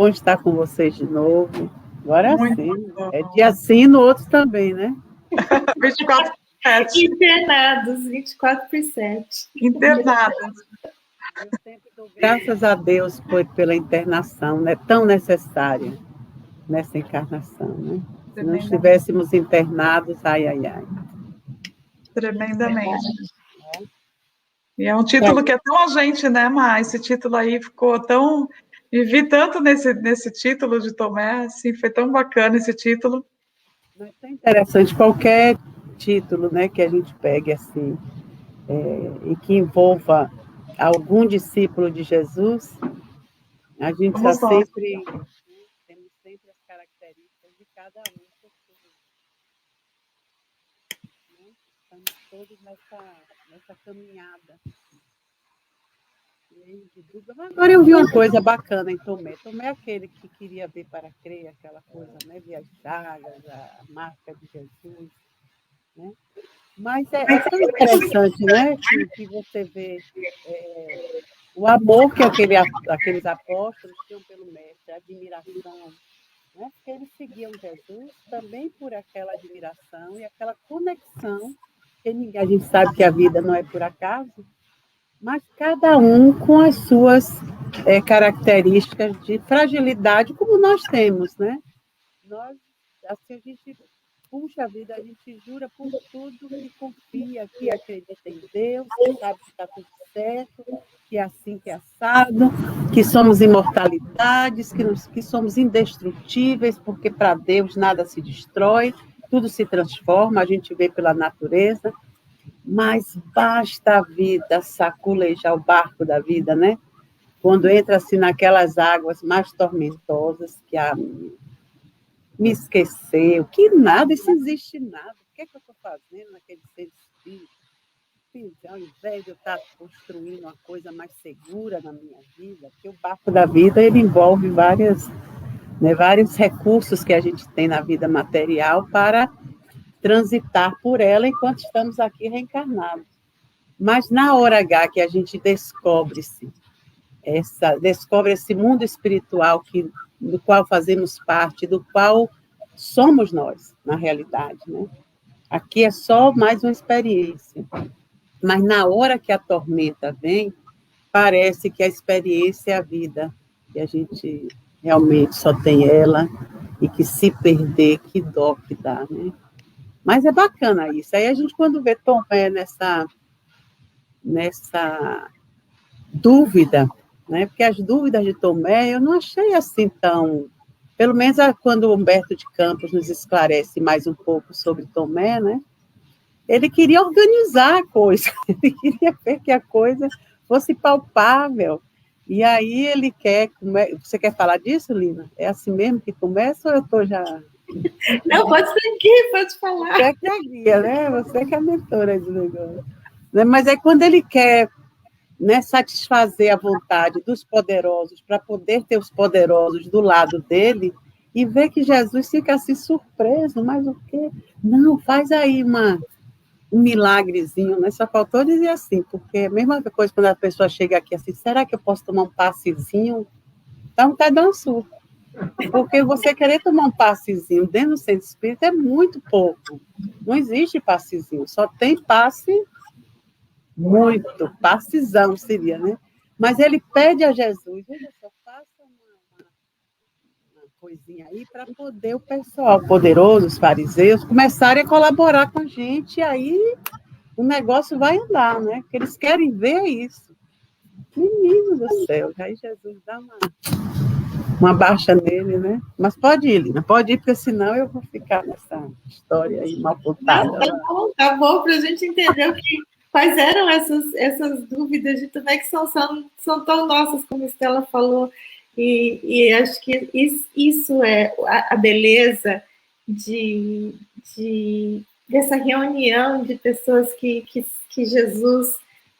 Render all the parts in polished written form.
bom estar com vocês de novo. Agora Muito sim. bom. É dia sim, no outro também, né? 24/7. Internados, 24/7. Internadas. Eu sempre dou graças a Deus pela internação, né? Tão necessária nessa encarnação, né? Se não estivéssemos internados, ai, ai, ai. Tremendamente. E é um título que é tão a gente, né, Má? Esse título aí ficou tão... Me vi tanto nesse título de Tomé, assim, foi tão bacana esse título. É tão interessante, qualquer título, né, que a gente pegue, assim, e que envolva algum discípulo de Jesus, a gente está sempre... Temos sempre as características de cada um, né? Estamos todos nessa caminhada. Agora eu vi uma coisa bacana em Tomé. Tomé é aquele que queria ver para crer, aquela coisa, né? Ver as chagas, a marca de Jesus, né? Mas é tão interessante, né? Que você vê o amor que aqueles apóstolos tinham pelo mestre, a admiração, né? Porque eles seguiam Jesus também por aquela admiração e aquela conexão, que a gente sabe que a vida não é por acaso, mas cada um com as suas características de fragilidade, como nós temos, né? Nós, assim, a gente puxa a vida, a gente jura por tudo que confia, que acredita em Deus, que sabe que está tudo certo, que é assim, que é assado, que somos imortalidades, que somos indestrutíveis, porque para Deus nada se destrói, tudo se transforma, a gente vê pela natureza. Mas basta a vida saculejar o barco da vida, né? Quando entra assim naquelas águas mais tormentosas, que me esqueceu, que nada, isso existe nada. O que é que eu estou fazendo naquele ser espírito? Ao invés de eu estar construindo uma coisa mais segura na minha vida, porque o barco da vida ele envolve vários recursos que a gente tem na vida material para transitar por ela enquanto estamos aqui reencarnados. Mas na hora H que a gente descobre esse mundo espiritual do qual fazemos parte, do qual somos nós, na realidade, né? Aqui é só mais uma experiência. Mas na hora que a tormenta vem, parece que a experiência é a vida, que a gente realmente só tem ela, e que se perder, que dó que dá, né? Mas é bacana isso. Aí a gente, quando vê Tomé nessa dúvida, né? Porque as dúvidas de Tomé eu não achei assim tão... Pelo menos quando o Humberto de Campos nos esclarece mais um pouco sobre Tomé, né? Ele queria organizar a coisa, ele queria ver que a coisa fosse palpável. E aí ele quer... Você quer falar disso, Lina? É assim mesmo que começa ou eu estou já... Não, pode seguir, pode falar. Você que é a guia, né? Você que é a mentora do negócio. Mas é quando ele quer, né, satisfazer a vontade dos poderosos para poder ter os poderosos do lado dele e ver que Jesus fica assim surpreso, mas o quê? Não, faz aí um milagrezinho, né? Só faltou dizer assim, porque é a mesma coisa quando a pessoa chega aqui assim, será que eu posso tomar um passezinho? Dá vontade de dar um surto. Porque você querer tomar um passezinho dentro do centro espírita é muito pouco. Não existe passezinho, só tem passe muito, passezão seria, né? Mas ele pede a Jesus, veja só, faça uma coisinha aí para poder o pessoal poderoso, os fariseus, começarem a colaborar com a gente, e aí o negócio vai andar, né? Porque eles querem ver isso. Menino do céu, aí Jesus dá uma baixa nele, né? Mas pode ir, Lina, pode ir, porque senão eu vou ficar nessa história aí mal contada. Tá bom, para a gente entender quais eram essas dúvidas de como é que são tão nossas, como a Estela falou, e acho que isso é a beleza dessa reunião de pessoas que Jesus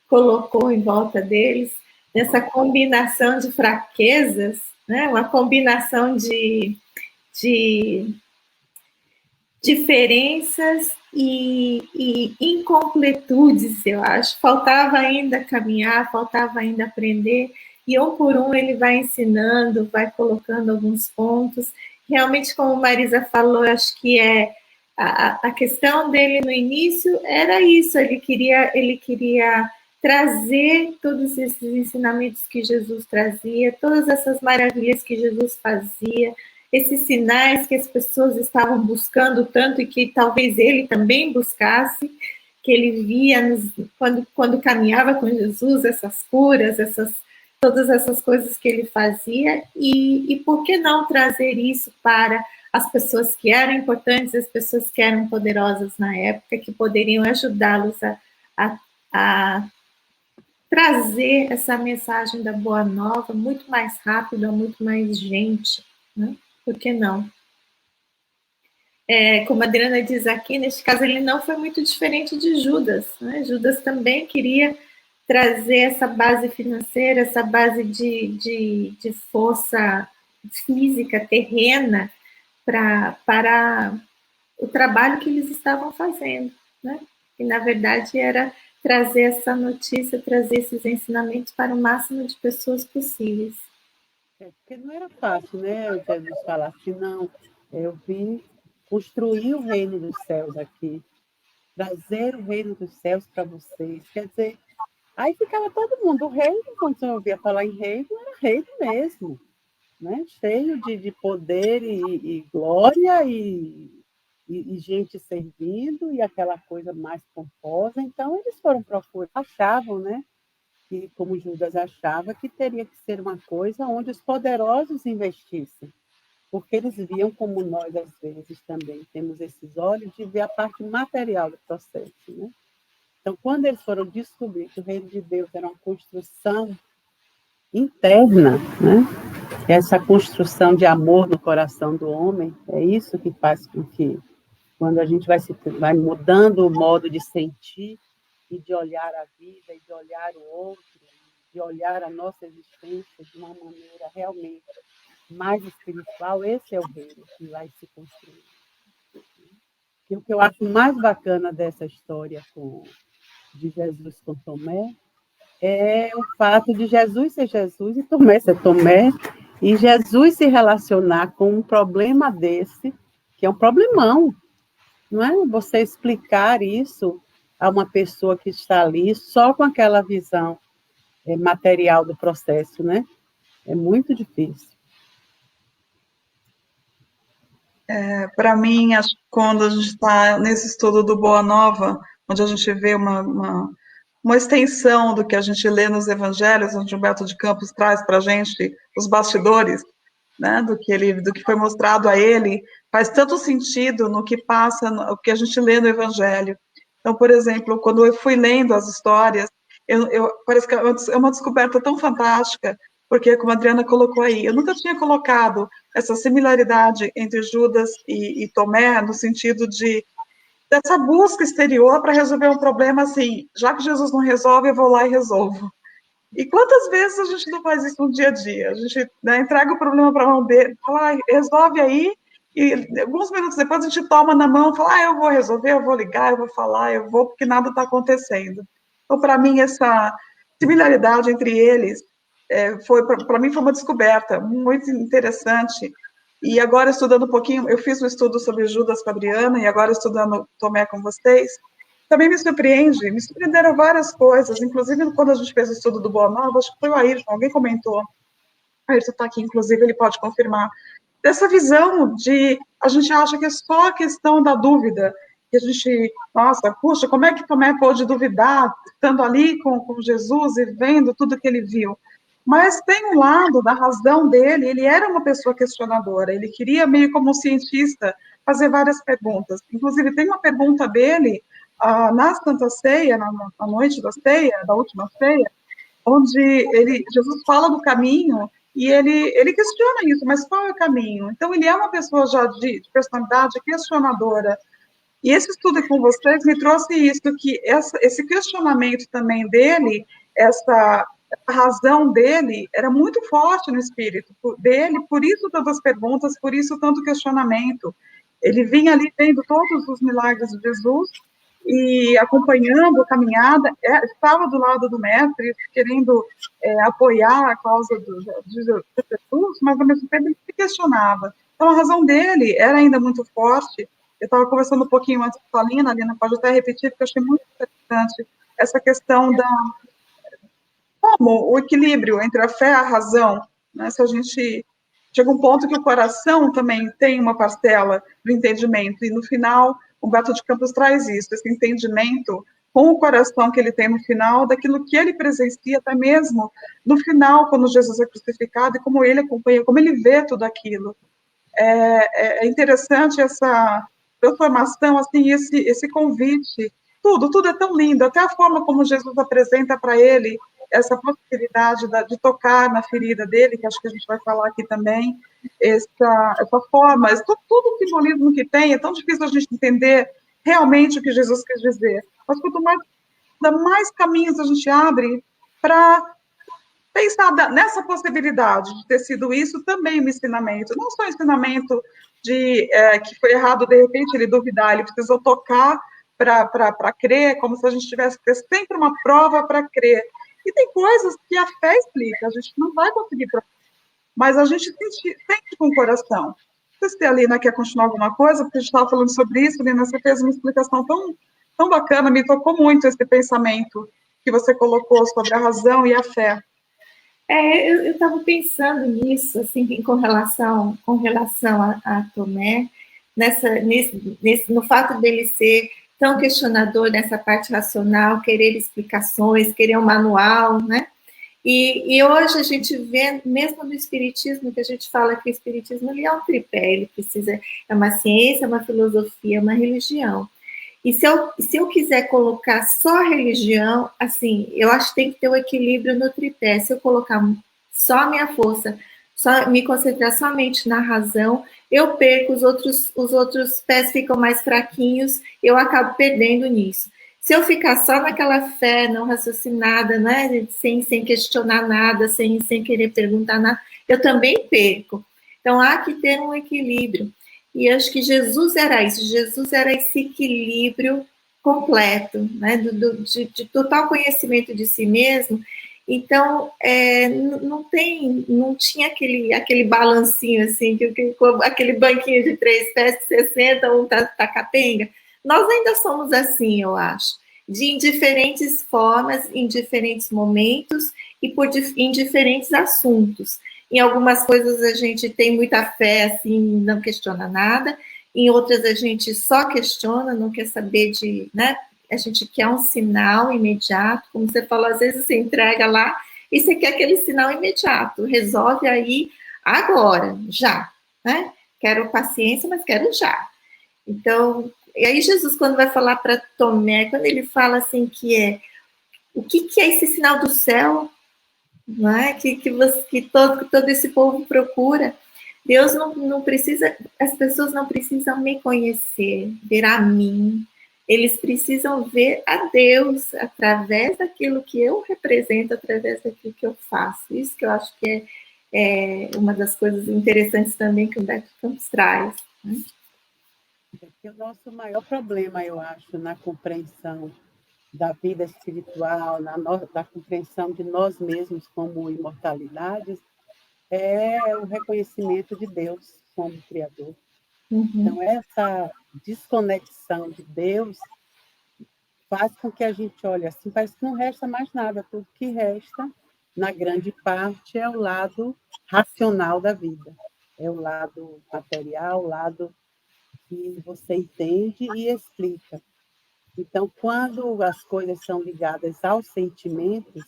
colocou em volta deles, dessa combinação de fraquezas, né? Uma combinação de diferenças e incompletudes, eu acho. Faltava ainda caminhar, faltava ainda aprender, e um por um ele vai ensinando, vai colocando alguns pontos. Realmente, como Marisa falou, acho que a questão dele no início era isso, ele queria trazer todos esses ensinamentos que Jesus trazia, todas essas maravilhas que Jesus fazia, esses sinais que as pessoas estavam buscando tanto e que talvez ele também buscasse, que ele via quando caminhava com Jesus, essas curas, todas essas coisas que ele fazia, e por que não trazer isso para as pessoas que eram importantes, as pessoas que eram poderosas na época, que poderiam ajudá-los a trazer essa mensagem da Boa Nova muito mais rápido, a muito mais gente, né? Por que não? Como a Adriana diz aqui, neste caso ele não foi muito diferente de Judas, né? Judas também queria trazer essa base financeira, essa base de força física, terrena, para o trabalho que eles estavam fazendo, né? E, na verdade, era trazer essa notícia, trazer esses ensinamentos para o máximo de pessoas possíveis. Porque não era fácil, né? Jesus falar assim, não, eu vim construir o reino dos céus aqui, trazer o reino dos céus para vocês. Quer dizer, aí ficava todo mundo, o reino, quando você ouvia falar em reino, era reino mesmo, né? Cheio de poder e glória e gente servindo e aquela coisa mais pomposa. Então, eles foram procurar, achavam, né? Que, como Judas achava, que teria que ser uma coisa onde os poderosos investissem, porque eles viam como nós, às vezes, também temos esses olhos de ver a parte material do processo, né? Então, quando eles foram descobrir que o reino de Deus era uma construção interna, né? Essa construção de amor no coração do homem, é isso que faz com que, quando a gente vai mudando o modo de sentir e de olhar a vida, e de olhar o outro, de olhar a nossa existência de uma maneira realmente mais espiritual, esse é o reino que vai se construir. E o que eu acho mais bacana dessa história de Jesus com Tomé é o fato de Jesus ser Jesus e Tomé ser Tomé, e Jesus se relacionar com um problema desse, que é um problemão, não é? Você explicar isso a uma pessoa que está ali só com aquela visão material do processo, né? É muito difícil. Para mim, acho que quando a gente está nesse estudo do Boa Nova, onde a gente vê uma extensão do que a gente lê nos evangelhos, onde Humberto de Campos traz para a gente os bastidores, né, do que foi mostrado a ele, faz tanto sentido no que passa, no que a gente lê no evangelho. Então, por exemplo, quando eu fui lendo as histórias, parece que é uma descoberta tão fantástica, porque, como a Adriana colocou aí, eu nunca tinha colocado essa similaridade entre Judas e Tomé, no sentido dessa busca exterior para resolver um problema assim, já que Jesus não resolve, eu vou lá e resolvo. E quantas vezes a gente não faz isso no dia a dia? A gente, né, entrega o problema para a mão dele, fala, resolve aí, e alguns minutos depois a gente toma na mão e fala, eu vou resolver, eu vou ligar, eu vou falar, eu vou, porque nada está acontecendo. Então, para mim, essa similaridade entre eles, para mim foi uma descoberta muito interessante. E agora, estudando um pouquinho, eu fiz um estudo sobre Judas com a Adriana, e agora estudando Tomé com vocês, também me surpreenderam várias coisas, inclusive quando a gente fez o estudo do Boa Nova, acho que foi o Ayrton, alguém comentou, o Ayrton está aqui, inclusive, ele pode confirmar, dessa visão de, a gente acha que é só a questão da dúvida, que a gente, nossa, puxa, como é que Tomé pôde duvidar, estando ali com Jesus e vendo tudo que ele viu? Mas tem um lado da razão dele, ele era uma pessoa questionadora, ele queria, meio como um cientista, fazer várias perguntas. Inclusive, tem uma pergunta dele, na Santa Ceia, na noite da ceia, da última ceia, onde Jesus fala do caminho, e ele questiona isso, mas qual é o caminho? Então, ele é uma pessoa já de personalidade questionadora. E esse estudo com vocês me trouxe isso, que esse questionamento também dele, essa razão dele, era muito forte no espírito dele, por isso tantas perguntas, por isso tanto questionamento. Ele vinha ali vendo todos os milagres de Jesus, e acompanhando a caminhada, estava do lado do mestre, querendo apoiar a causa de Jesus, mas ao mesmo tempo ele se questionava. Então a razão dele era ainda muito forte. Eu estava conversando um pouquinho antes com a Lina pode até repetir, porque eu achei muito interessante essa questão da como o equilíbrio entre a fé e a razão, né? Se a gente chega um ponto que o coração também tem uma parcela do entendimento, e no final, o Humberto de Campos traz isso, esse entendimento com o coração que ele tem no final, daquilo que ele presencia, até mesmo no final, quando Jesus é crucificado, e como ele acompanha, como ele vê tudo aquilo. É interessante essa transformação, assim, esse convite, tudo é tão lindo, até a forma como Jesus apresenta para ele essa possibilidade de tocar na ferida dele, que acho que a gente vai falar aqui também, essa forma, todo o simbolismo que tem, é tão difícil a gente entender realmente o que Jesus quis dizer. Mas quanto mais caminhos a gente abre para pensar nessa possibilidade de ter sido isso também um ensinamento, não só um ensinamento que foi errado, de repente ele duvidar, ele precisou tocar para crer, como se a gente tivesse que ter sempre uma prova para crer. E tem coisas que a fé explica, a gente não vai conseguir provar, mas a gente sente com o coração. Não sei se a Lina quer continuar alguma coisa, porque a gente estava falando sobre isso, Lina, você fez uma explicação tão bacana, me tocou muito esse pensamento que você colocou sobre a razão e a fé. Eu estava pensando nisso, assim, com relação a Tomé, no fato dele ser tão questionador nessa parte racional, querer explicações, querer um manual, né? E hoje a gente vê, mesmo no Espiritismo, que a gente fala que o Espiritismo ele é um tripé, ele precisa, é uma ciência, uma filosofia, uma religião. E se eu quiser colocar só a religião, assim, eu acho que tem que ter o equilíbrio no tripé. Se eu colocar só a minha força, só me concentrar somente na razão, eu perco os outros pés ficam mais fraquinhos, eu acabo perdendo nisso. Se eu ficar só naquela fé não raciocinada, né, sem questionar nada, sem querer perguntar nada, eu também perco. Então há que ter um equilíbrio. E acho que Jesus era isso, Jesus era esse equilíbrio completo, né, de total conhecimento de si mesmo. Então, não tinha aquele balancinho assim, aquele banquinho de 3 pés que você senta, um tá capenga. Nós ainda somos assim, eu acho, em diferentes formas, em diferentes momentos e em diferentes assuntos. Em algumas coisas a gente tem muita fé, assim, não questiona nada. Em outras a gente só questiona, não quer saber de, né? A gente quer um sinal imediato, como você falou, às vezes você entrega lá e você quer aquele sinal imediato, resolve aí agora, já, né? Quero paciência, mas quero já. Então, e aí Jesus, quando vai falar para Tomé, quando ele fala assim o que é esse sinal do céu? Não é? Que todo esse povo procura. Deus não precisa, as pessoas não precisam me conhecer, ver a mim. Eles precisam ver a Deus através daquilo que eu represento, através daquilo que eu faço. Isso que eu acho que é uma das coisas interessantes também que o Humberto Campos traz. Né? Que o nosso maior problema, eu acho, na compreensão da vida espiritual, da compreensão de nós mesmos como imortalidades, é o reconhecimento de Deus como Criador. Uhum. Então, essa desconexão de Deus faz com que a gente olhe assim, parece que não resta mais nada. Tudo que resta, na grande parte, é o lado racional da vida. É o lado material, o lado que você entende e explica. Então, quando as coisas são ligadas aos sentimentos,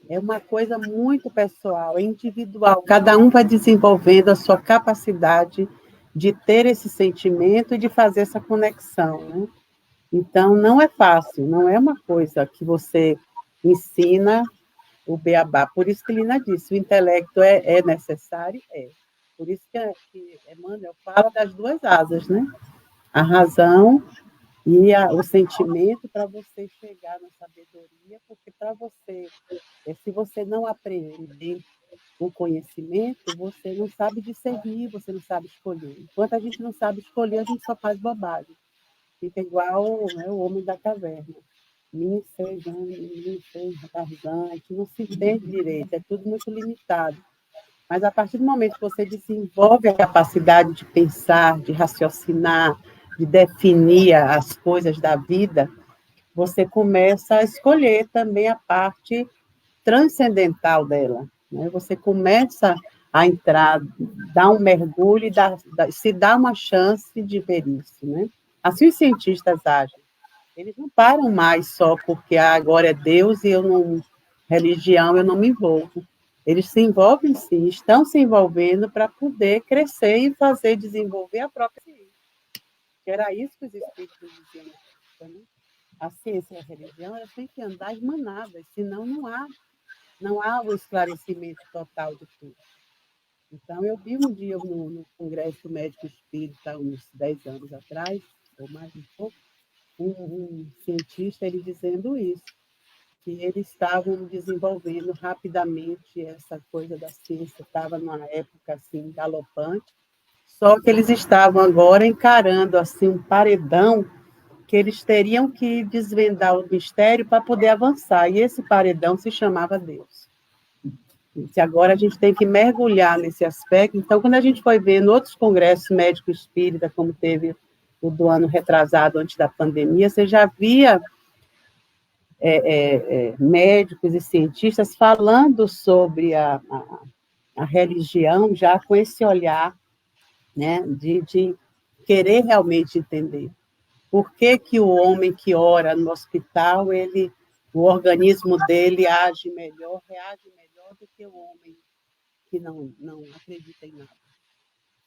é uma coisa muito pessoal, é individual. Cada um vai desenvolvendo a sua capacidade de ter esse sentimento e de fazer essa conexão, né? Então, não é fácil, não é uma coisa que você ensina o beabá. Por isso que Lina disse, o intelecto é necessário, é. Por isso que Emmanuel fala das duas asas, né? A razão e o sentimento para você chegar na sabedoria, porque para você, se você não apreender o conhecimento, você não sabe discernir, você não sabe escolher. Enquanto a gente não sabe escolher, a gente só faz bobagem. fica igual, né, o homem da caverna. Mim seja, Tarzan, que não se entende direito, é tudo muito limitado. Mas a partir do momento que você desenvolve a capacidade de pensar, de raciocinar, de definir as coisas da vida, você começa a escolher também a parte transcendental dela. Né? Você começa a entrar, dar um mergulho e se dá uma chance de ver isso. Né? Assim os cientistas agem. Eles não param mais só porque agora é Deus e eu não, religião eu não me envolvo. Eles se envolvem sim, estão se envolvendo para poder crescer e fazer desenvolver a própria ciência. Que era isso que os espíritos diziam. Né? A ciência e a religião elas têm que andar irmanadas, senão não há o esclarecimento total de tudo. Então, eu vi um dia no Congresso Médico Espírita, uns 10 anos atrás, ou mais um pouco, um cientista ele dizendo isso, que eles estavam desenvolvendo rapidamente essa coisa da ciência, estava numa época assim galopante, só que eles estavam agora encarando assim um paredão que eles teriam que desvendar o mistério para poder avançar, e esse paredão se chamava Deus. E agora a gente tem que mergulhar nesse aspecto. Então, quando a gente foi ver em outros congressos médicos espírita, como teve o do ano retrasado, antes da pandemia, você já via médicos e cientistas falando sobre a religião, já com esse olhar, né, de querer realmente entender. Por que que o homem que ora no hospital, o organismo dele reage melhor do que o homem que não acredita em nada?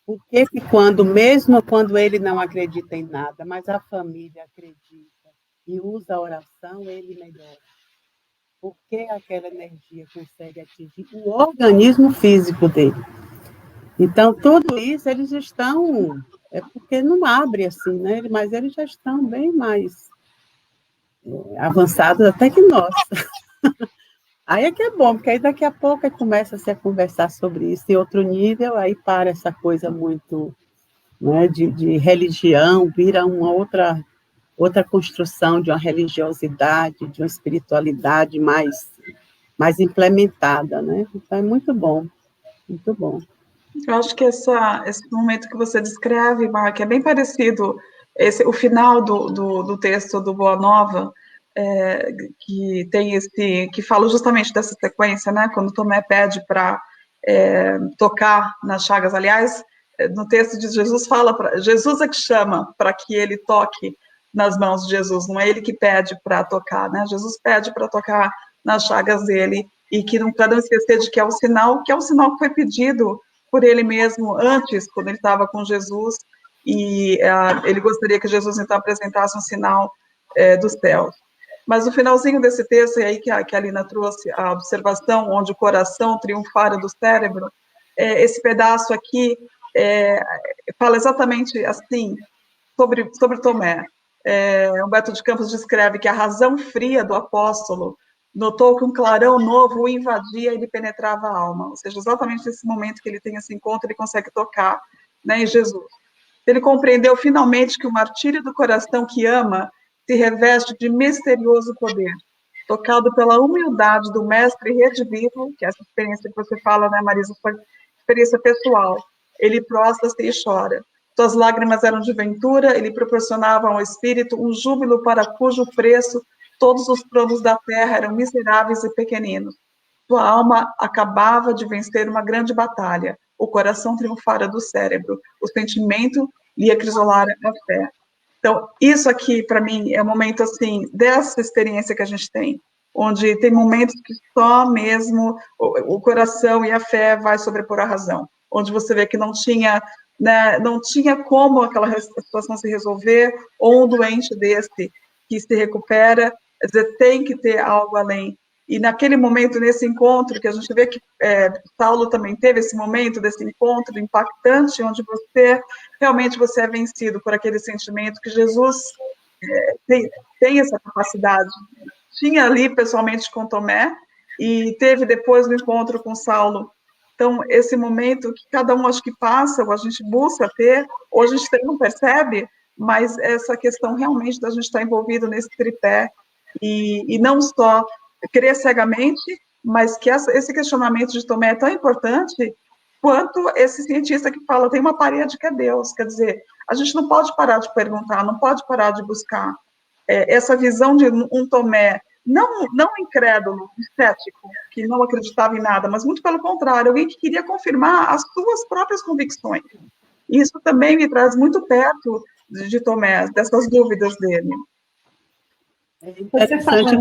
Por que que mesmo quando ele não acredita em nada, mas a família acredita e usa a oração, ele melhora? Por que aquela energia consegue atingir o organismo físico dele? Então, tudo isso, eles estão... É porque não abre assim, né? Mas eles já estão bem mais avançados até que nós. Aí é que é bom, porque aí daqui a pouco começa-se a conversar sobre isso em outro nível, aí para essa coisa muito, né, de religião, vira uma outra construção de uma religiosidade, de uma espiritualidade mais implementada, né? Então é muito bom, muito bom. Eu acho que esse momento que você descreve, Mark, é bem parecido, o final do texto do Boa Nova, que tem que fala justamente dessa sequência, né? Quando Tomé pede para tocar nas chagas, aliás, no texto de Jesus Jesus é que chama para que ele toque nas mãos de Jesus, não é ele que pede para tocar, né? Jesus pede para tocar nas chagas dele e que nunca não esquecer de que é um sinal que foi pedido por ele mesmo antes, quando ele estava com Jesus, e ele gostaria que Jesus então apresentasse um sinal do céu. Mas no finalzinho desse texto, e aí que a Alina trouxe a observação, onde o coração triunfara do cérebro, esse pedaço aqui fala exatamente assim, sobre Tomé. Humberto de Campos descreve que a razão fria do apóstolo notou que um clarão novo o invadia e lhe penetrava a alma. Ou seja, exatamente nesse momento que ele tem esse encontro, ele consegue tocar, né, em Jesus. Ele compreendeu finalmente que o martírio do coração que ama se reveste de misterioso poder. Tocado pela humildade do mestre redivivo, que é essa experiência que você fala, né, Marisa, foi experiência pessoal. Ele prostra-se e chora. Suas lágrimas eram de ventura, ele proporcionava ao espírito um júbilo para cujo preço todos os tronos da terra eram miseráveis e pequeninos. Sua alma acabava de vencer uma grande batalha. O coração triunfara do cérebro. O sentimento lhe acrisolara a fé. Então, isso aqui, para mim, é um momento, assim, dessa experiência que a gente tem, onde tem momentos que só mesmo o coração e a fé vai sobrepor a razão, onde você vê que não tinha, né, não tinha como aquela situação se resolver, ou um doente desse que se recupera, quer dizer, tem que ter algo além. E naquele momento, nesse encontro, que a gente vê que Saulo também teve esse momento desse encontro impactante, onde realmente você é vencido por aquele sentimento que Jesus tem essa capacidade. Tinha ali, pessoalmente, com Tomé, e teve depois do encontro com Saulo. Então, esse momento que cada um acho que passa, ou a gente busca ter, ou a gente não percebe, mas essa questão realmente da gente estar envolvido nesse tripé e não só crer cegamente, mas que esse questionamento de Tomé é tão importante quanto esse cientista que fala, tem uma parede que é Deus, quer dizer, a gente não pode parar de perguntar, não pode parar de buscar. Essa visão de um Tomé, não incrédulo, cético, que não acreditava em nada, mas muito pelo contrário, alguém que queria confirmar as suas próprias convicções. Isso também me traz muito perto de Tomé, dessas dúvidas dele. É interessante.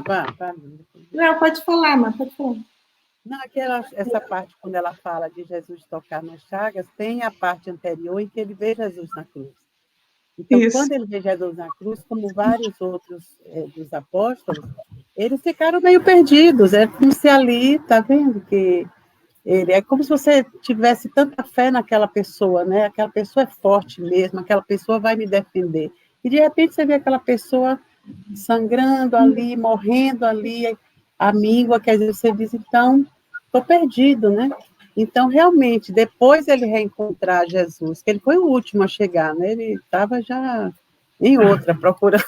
Vá. Não, pode falar, mas pode falar. Não, essa parte, quando ela fala de Jesus tocar nas chagas, tem a parte anterior em que ele vê Jesus na cruz. Então, isso. Quando ele vê Jesus na cruz, como vários outros dos apóstolos, eles ficaram meio perdidos. É como se ali, tá vendo que é como se você tivesse tanta fé naquela pessoa, né? Aquela pessoa é forte mesmo, aquela pessoa vai me defender. E de repente você vê aquela pessoa sangrando ali, morrendo ali, a míngua, quer dizer, você diz, então, estou perdido, né? Então, realmente, depois ele reencontrar Jesus, que ele foi o último a chegar, né? Ele estava já em outra, procurando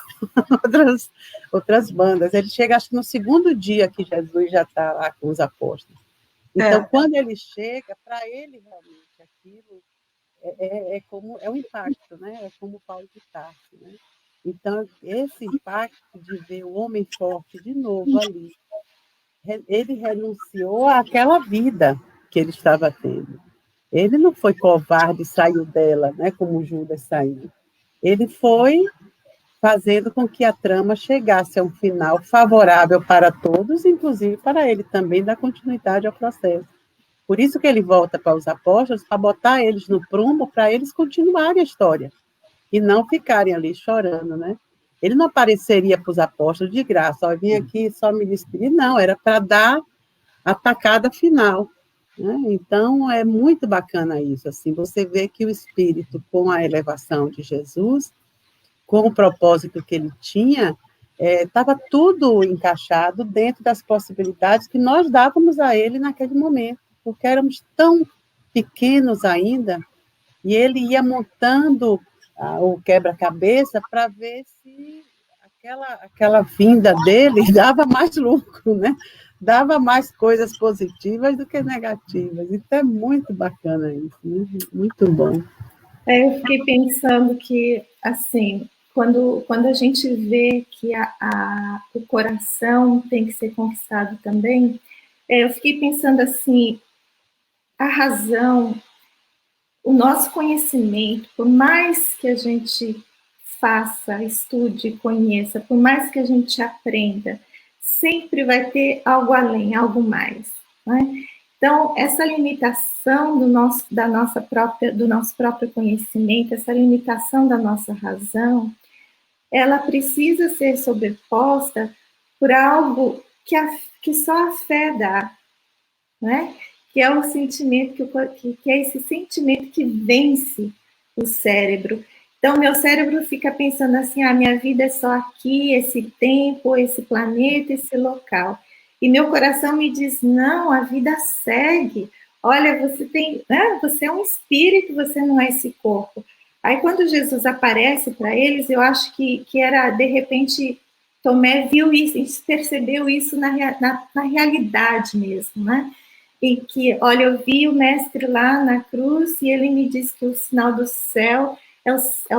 outras bandas. Ele chega, acho que no segundo dia que Jesus já está lá com os apóstolos. Então, quando ele chega, para ele, realmente, aquilo é um impacto, né? É como Paulo de Tarso, né? Então, esse impacto de ver o homem forte de novo ali, ele renunciou àquela vida que ele estava tendo. Ele não foi covarde e saiu dela, né, como Judas saiu. Ele foi fazendo com que a trama chegasse a um final favorável para todos, inclusive para ele também dar continuidade ao processo. Por isso que ele volta para os apóstolos, para botar eles no prumo, para eles continuarem a história e não ficarem ali chorando, né? Ele não apareceria para os apóstolos de graça, ó, vim aqui só me despedir, não, era para dar a tacada final, né? Então, é muito bacana isso, assim, você vê que o Espírito, com a elevação de Jesus, com o propósito que ele tinha, estava tudo encaixado dentro das possibilidades que nós dávamos a ele naquele momento, porque éramos tão pequenos ainda, e ele ia montando o quebra-cabeça para ver se aquela vinda dele dava mais lucro, né? Dava mais coisas positivas do que negativas. Então é muito bacana isso, né? Muito bom. Eu fiquei pensando que, assim, quando a gente vê que o coração tem que ser conquistado também, eu fiquei pensando assim, a razão, o nosso conhecimento, por mais que a gente faça, estude, conheça, por mais que a gente aprenda, sempre vai ter algo além, algo mais, né? Então, essa limitação do nosso próprio conhecimento, essa limitação da nossa razão, ela precisa ser sobreposta por algo que só a fé dá, né? Que é o sentimento, que é esse sentimento que vence o cérebro. Então, meu cérebro fica pensando assim, minha vida é só aqui, esse tempo, esse planeta, esse local. E meu coração me diz, não, a vida segue. Olha, você é um espírito, você não é esse corpo. Aí, quando Jesus aparece para eles, eu acho que era, de repente, Tomé viu isso, percebeu isso na realidade mesmo, né? Em que, olha, eu vi o mestre lá na cruz e ele me disse que o sinal do céu é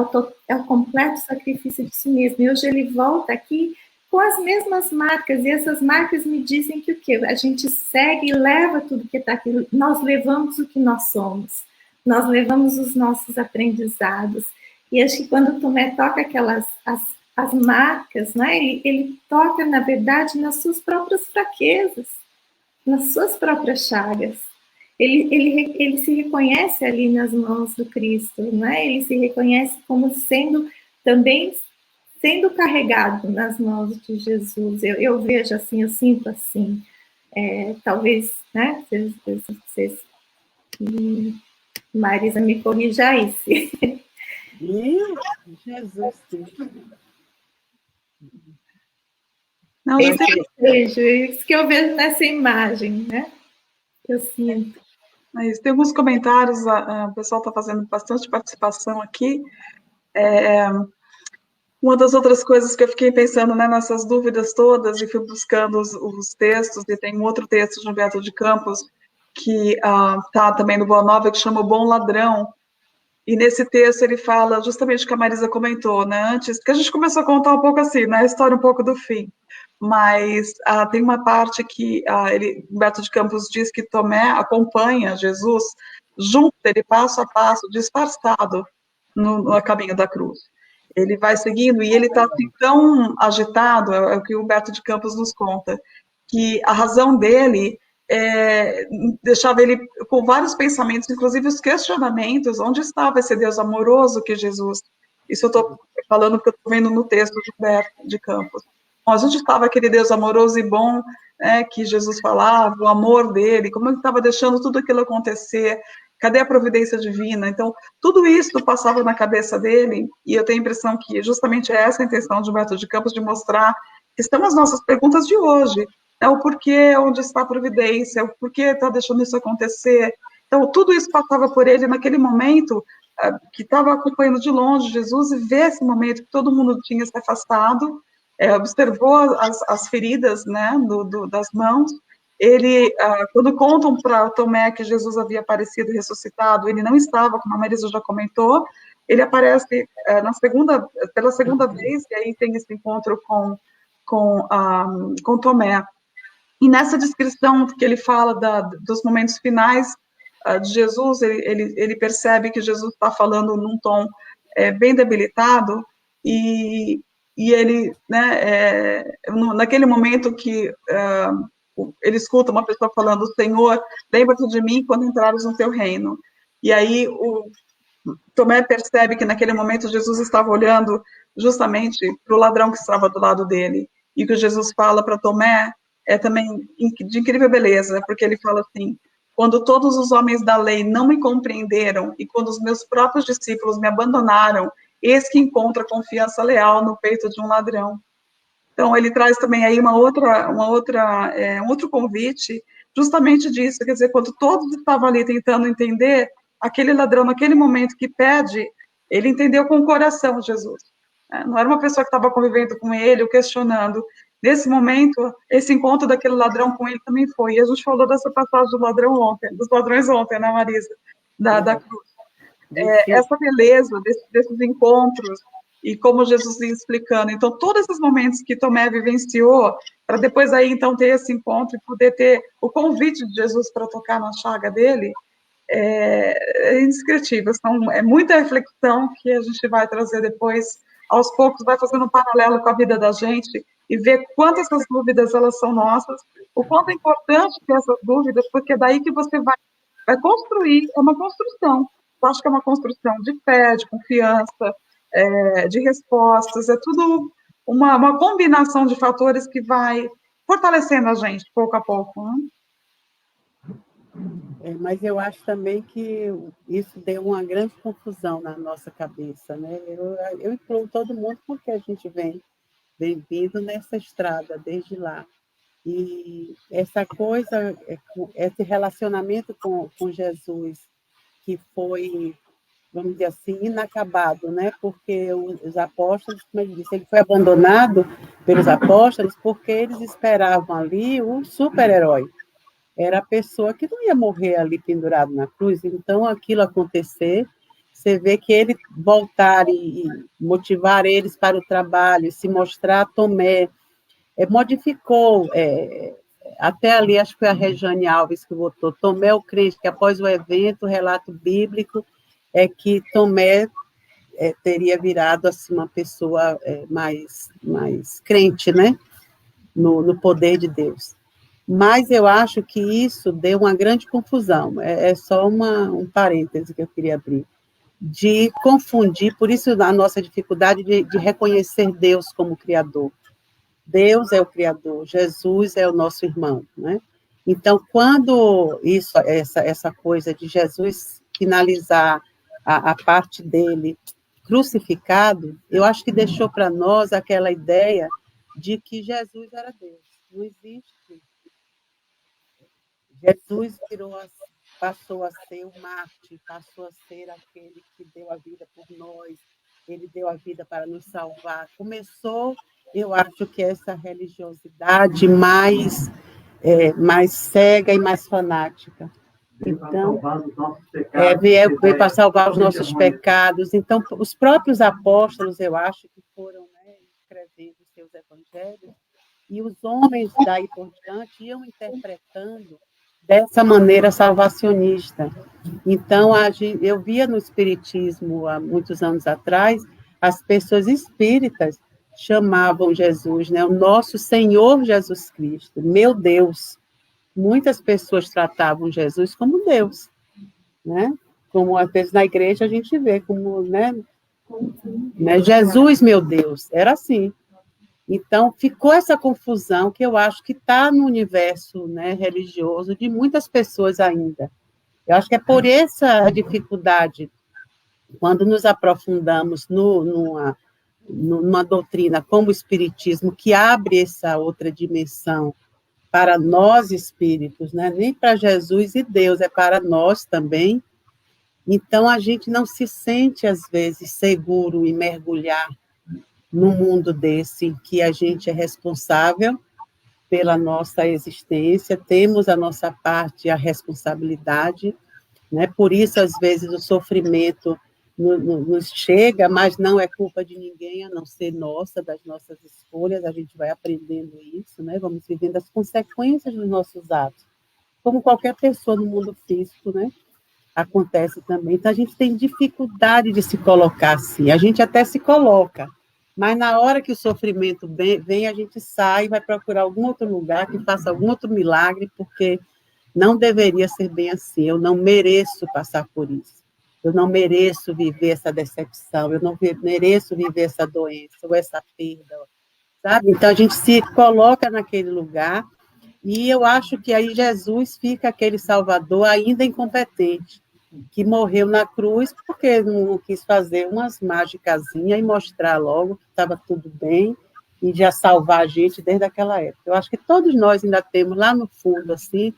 o completo sacrifício de si mesmo. E hoje ele volta aqui com as mesmas marcas, e essas marcas me dizem que o quê? A gente segue e leva tudo que está aqui, nós levamos o que nós somos, nós levamos os nossos aprendizados. E acho que quando o Tomé toca as marcas, né, ele toca, na verdade, nas suas próprias fraquezas, nas suas próprias chagas. Ele se reconhece ali nas mãos do Cristo, né? Ele se reconhece como sendo carregado nas mãos de Jesus. Eu vejo assim, eu sinto assim. Talvez, né? Vocês Marisa me corrija aí. Jesus Cristo. Não, isso que eu vejo nessa imagem, né? Eu sinto. Tem alguns comentários, o pessoal está fazendo bastante participação aqui. Uma das outras coisas que eu fiquei pensando, né, nessas dúvidas todas, e fui buscando os textos, e tem um outro texto de Humberto de Campos, que está também no Boa Nova, que chama O Bom Ladrão, e nesse texto ele fala justamente o que a Marisa comentou, né, antes, que a gente começou a contar um pouco assim, né, a história um pouco do fim, mas tem uma parte que Humberto de Campos diz que Tomé acompanha Jesus junto dele, passo a passo, disfarçado no caminho da cruz. Ele vai seguindo e ele está assim, tão agitado, é o que o Humberto de Campos nos conta, que a razão dele deixava ele com vários pensamentos, inclusive os questionamentos, onde estava esse Deus amoroso que Jesus... Isso eu estou falando porque eu estou vendo no texto de Humberto de Campos. Onde estava aquele Deus amoroso e bom, que Jesus falava, o amor dele, como ele estava deixando tudo aquilo acontecer, cadê a providência divina? Então, tudo isso passava na cabeça dele, e eu tenho a impressão que justamente é essa a intenção de Humberto de Campos, de mostrar que estão as nossas perguntas de hoje, o porquê, onde está a providência, o porquê está deixando isso acontecer. Então, tudo isso passava por ele naquele momento, que estava acompanhando de longe Jesus, e vê esse momento que todo mundo tinha se afastado, observou as feridas, né, das mãos. Ele, quando contam para Tomé que Jesus havia aparecido e ressuscitado, ele não estava, como a Marisa já comentou, ele aparece pela segunda vez, e aí tem esse encontro com Tomé. E nessa descrição que ele fala dos momentos finais de Jesus, ele percebe que Jesus está falando num tom bem debilitado, e ele, né, naquele momento que ele escuta uma pessoa falando: Senhor, lembra-te de mim quando entrares no teu reino. E aí o Tomé percebe que naquele momento Jesus estava olhando justamente para o ladrão que estava do lado dele. E o que Jesus fala para Tomé é também de incrível beleza, porque ele fala assim: quando todos os homens da lei não me compreenderam e quando os meus próprios discípulos me abandonaram, eis que encontra confiança leal no peito de um ladrão. Então, ele traz também aí um outro convite, justamente disso, quer dizer, quando todos estavam ali tentando entender, aquele ladrão, naquele momento que pede, ele entendeu com o coração Jesus. Não era uma pessoa que estava convivendo com ele, ou questionando. Nesse momento, esse encontro daquele ladrão com ele também foi. E a gente falou dessa passagem dos ladrões ontem, né, Marisa? Da cruz. Essa beleza desses encontros, e como Jesus ia explicando. Então, todos esses momentos que Tomé vivenciou, para depois aí, então, ter esse encontro e poder ter o convite de Jesus para tocar na chaga dele, é indescritível. É muita reflexão que a gente vai trazer depois, aos poucos, vai fazendo um paralelo com a vida da gente e ver quantas essas dúvidas elas são nossas, o quanto é importante ter essas dúvidas, porque é daí que você vai construir, é uma construção. Eu acho que é uma construção de fé, de confiança, de respostas, é tudo uma combinação de fatores que vai fortalecendo a gente, pouco a pouco. Né? Mas eu acho também que isso deu uma grande confusão na nossa cabeça, né? Eu incluo todo mundo porque a gente vem vindo nessa estrada desde lá. E essa coisa, esse relacionamento com Jesus, que foi, vamos dizer assim, inacabado, né? Porque os apóstolos, como ele disse, ele foi abandonado pelos apóstolos porque eles esperavam ali o super-herói. Era a pessoa que não ia morrer ali pendurado na cruz. Então, aquilo acontecer, você vê que ele voltar e motivar eles para o trabalho, se mostrar Tomé, modificou, até ali, acho que foi a Regiane Alves que votou, Tomé o crente, que após o evento, o relato bíblico é que Tomé teria virado assim, uma pessoa mais crente, né? No poder de Deus. Mas eu acho que isso deu uma grande confusão. É só um parêntese que eu queria abrir. De confundir, por isso a nossa dificuldade de reconhecer Deus como Criador. Deus é o Criador, Jesus é o nosso irmão, né? Então, quando essa coisa de Jesus finalizar a parte dele crucificado, eu acho que deixou para nós aquela ideia de que Jesus era Deus. Não existe. Jesus passou a ser o mártir, passou a ser aquele que deu a vida por nós, ele deu a vida para nos salvar. Começou, eu acho que essa religiosidade mais cega e mais fanática. Então, veio para salvar os nossos pecados. Então, os próprios apóstolos, eu acho que foram, né, escrevendo seus evangelhos, e os homens daí por diante iam interpretando dessa maneira salvacionista. Então, eu via no Espiritismo, há muitos anos atrás, as pessoas espíritas chamavam Jesus, né, o nosso Senhor Jesus Cristo, meu Deus. Muitas pessoas tratavam Jesus como Deus, né? Como às vezes na igreja a gente vê como, né, Jesus, meu Deus, era assim. Então, ficou essa confusão que eu acho que está no universo, né, religioso de muitas pessoas ainda. Eu acho que é por essa dificuldade, quando nos aprofundamos numa doutrina como o Espiritismo, que abre essa outra dimensão para nós espíritos, né? Nem para Jesus e Deus, é para nós também. Então, a gente não se sente, às vezes, seguro em mergulhar num mundo desse, em que a gente é responsável pela nossa existência, temos a nossa parte, a responsabilidade, né? Por isso, às vezes, o sofrimento nos chega, mas não é culpa de ninguém, a não ser nossa, das nossas escolhas, a gente vai aprendendo isso, né? Vamos vivendo as consequências dos nossos atos, como qualquer pessoa no mundo físico, né? Acontece também. Então, a gente tem dificuldade de se colocar assim, a gente até se coloca, mas na hora que o sofrimento vem, a gente sai e vai procurar algum outro lugar que faça algum outro milagre, porque não deveria ser bem assim, eu não mereço passar por isso, eu não mereço viver essa decepção, eu não mereço viver essa doença ou essa perda, sabe? Então, a gente se coloca naquele lugar e eu acho que aí Jesus fica aquele salvador ainda incompetente, que morreu na cruz porque não quis fazer umas magicazinhas e mostrar logo que estava tudo bem e já salvar a gente desde aquela época. Eu acho que todos nós ainda temos lá no fundo, assim,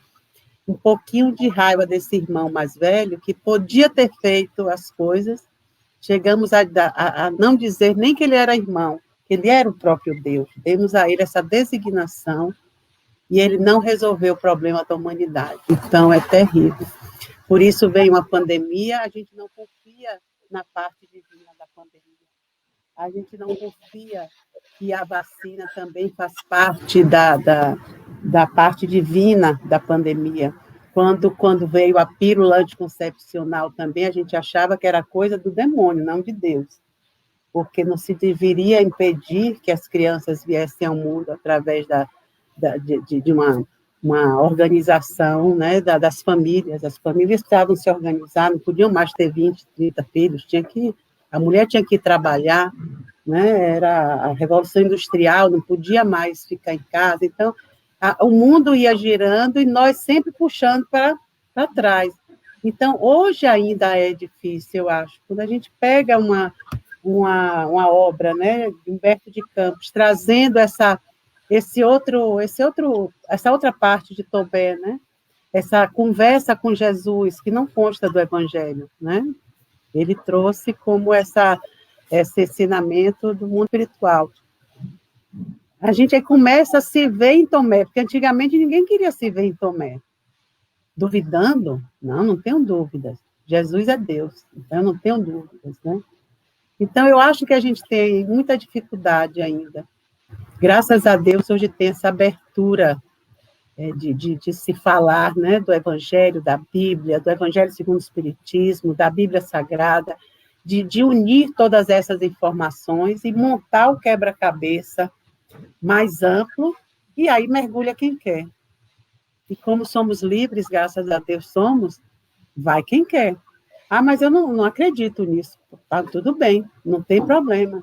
um pouquinho de raiva desse irmão mais velho, que podia ter feito as coisas, chegamos a não dizer nem que ele era irmão, que ele era o próprio Deus, demos a ele essa designação, e ele não resolveu o problema da humanidade. Então, é terrível. Por isso veio uma pandemia, a gente não confia na parte divina da pandemia. A gente não confia que a vacina também faz parte da parte divina da pandemia. Quando veio a pílula anticoncepcional também, a gente achava que era coisa do demônio, não de Deus, porque não se deveria impedir que as crianças viessem ao mundo através de uma organização, né, das famílias. As famílias precisavam se organizar, não podiam mais ter 20, 30 filhos, a mulher tinha que ir trabalhar, né, era a Revolução Industrial, não podia mais ficar em casa. Então, o mundo ia girando e nós sempre puxando para trás. Então, hoje ainda é difícil, eu acho. Quando a gente pega uma obra, né, de Humberto de Campos, trazendo essa outra parte de Tomé, né, essa conversa com Jesus, que não consta do Evangelho, né? Ele trouxe como esse ensinamento do mundo espiritual. A gente aí começa a se ver em Tomé, porque antigamente ninguém queria se ver em Tomé. Duvidando? Não tenho dúvidas. Jesus é Deus, então eu não tenho dúvidas, né? Então, eu acho que a gente tem muita dificuldade ainda. Graças a Deus, hoje tem essa abertura de se falar, né, do Evangelho, da Bíblia, do Evangelho segundo o Espiritismo, da Bíblia Sagrada, de unir todas essas informações e montar o quebra-cabeça mais amplo, e aí mergulha quem quer. E como somos livres, graças a Deus somos, vai quem quer. Ah, mas eu não acredito nisso. Tá, tudo bem, não tem problema.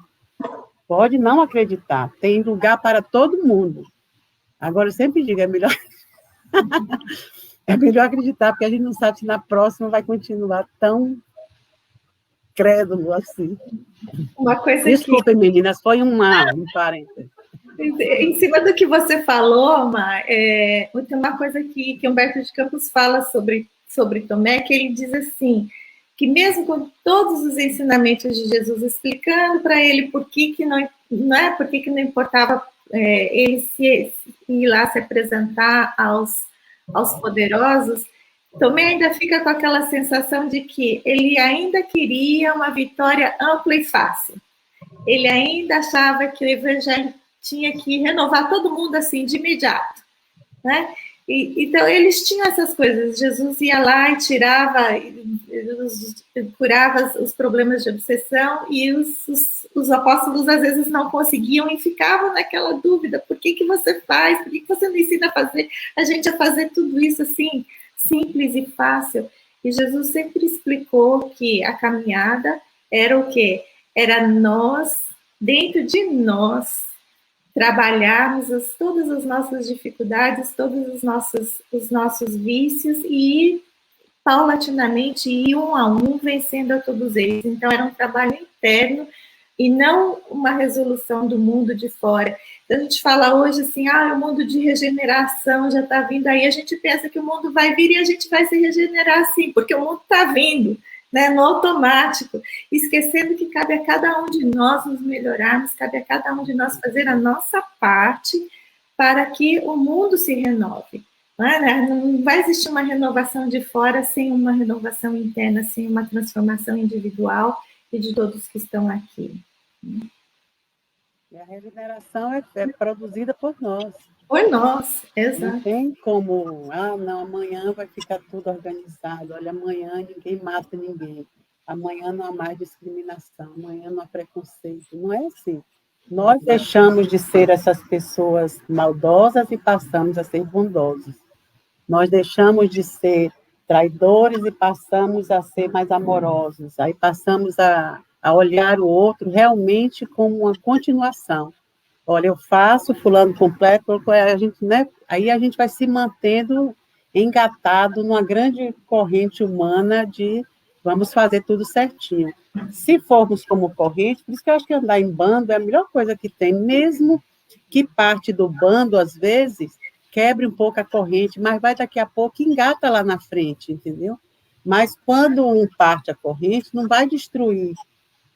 Pode não acreditar, tem lugar para todo mundo. Agora, eu sempre digo, é melhor acreditar, porque a gente não sabe se na próxima vai continuar tão crédulo assim. Uma coisa Desculpem, meninas, foi um parênteses. Em cima do que você falou, Mar, tem uma coisa que Humberto de Campos fala sobre Tomé, que ele diz assim, que mesmo com todos os ensinamentos de Jesus, explicando para ele por que não importava ele se ir lá se apresentar aos poderosos, Tomé ainda fica com aquela sensação de que ele ainda queria uma vitória ampla e fácil. Ele ainda achava que o evangelho tinha que renovar todo mundo assim, de imediato, né? Então, eles tinham essas coisas. Jesus ia lá e curava os problemas de obsessão, e os apóstolos, às vezes, não conseguiam e ficavam naquela dúvida: por que você faz? Por que você não ensina a gente a fazer tudo isso assim, simples e fácil? E Jesus sempre explicou que a caminhada era o quê? Era nós, dentro de nós, trabalharmos todas as nossas dificuldades, todos os nossos vícios e ir paulatinamente, ir um a um, vencendo a todos eles. Então, era um trabalho interno e não uma resolução do mundo de fora. Então, a gente fala hoje assim, o mundo de regeneração já está vindo aí, a gente pensa que o mundo vai vir e a gente vai se regenerar sim, porque o mundo está vindo, né, no automático, esquecendo que cabe a cada um de nós nos melhorarmos, cabe a cada um de nós fazer a nossa parte para que o mundo se renove. Não vai existir uma renovação de fora sem uma renovação interna, sem uma transformação individual e de todos que estão aqui. E a regeneração é produzida por nós. Por nós, exato. Não tem como, não, amanhã vai ficar tudo organizado. Olha, amanhã ninguém mata ninguém. Amanhã não há mais discriminação. Amanhã não há preconceito. Não é assim. Nós deixamos de ser essas pessoas maldosas e passamos a ser bondosos. Nós deixamos de ser traidores e passamos a ser mais amorosos. Aí passamos a olhar o outro realmente como uma continuação. Olha, eu faço, fulano completo, a gente, né? Aí a gente vai se mantendo engatado numa grande corrente humana de vamos fazer tudo certinho. Se formos como corrente, por isso que eu acho que andar em bando é a melhor coisa que tem, mesmo que parte do bando, às vezes, quebre um pouco a corrente, mas vai daqui a pouco engata lá na frente, entendeu? Mas quando um parte a corrente, não vai destruir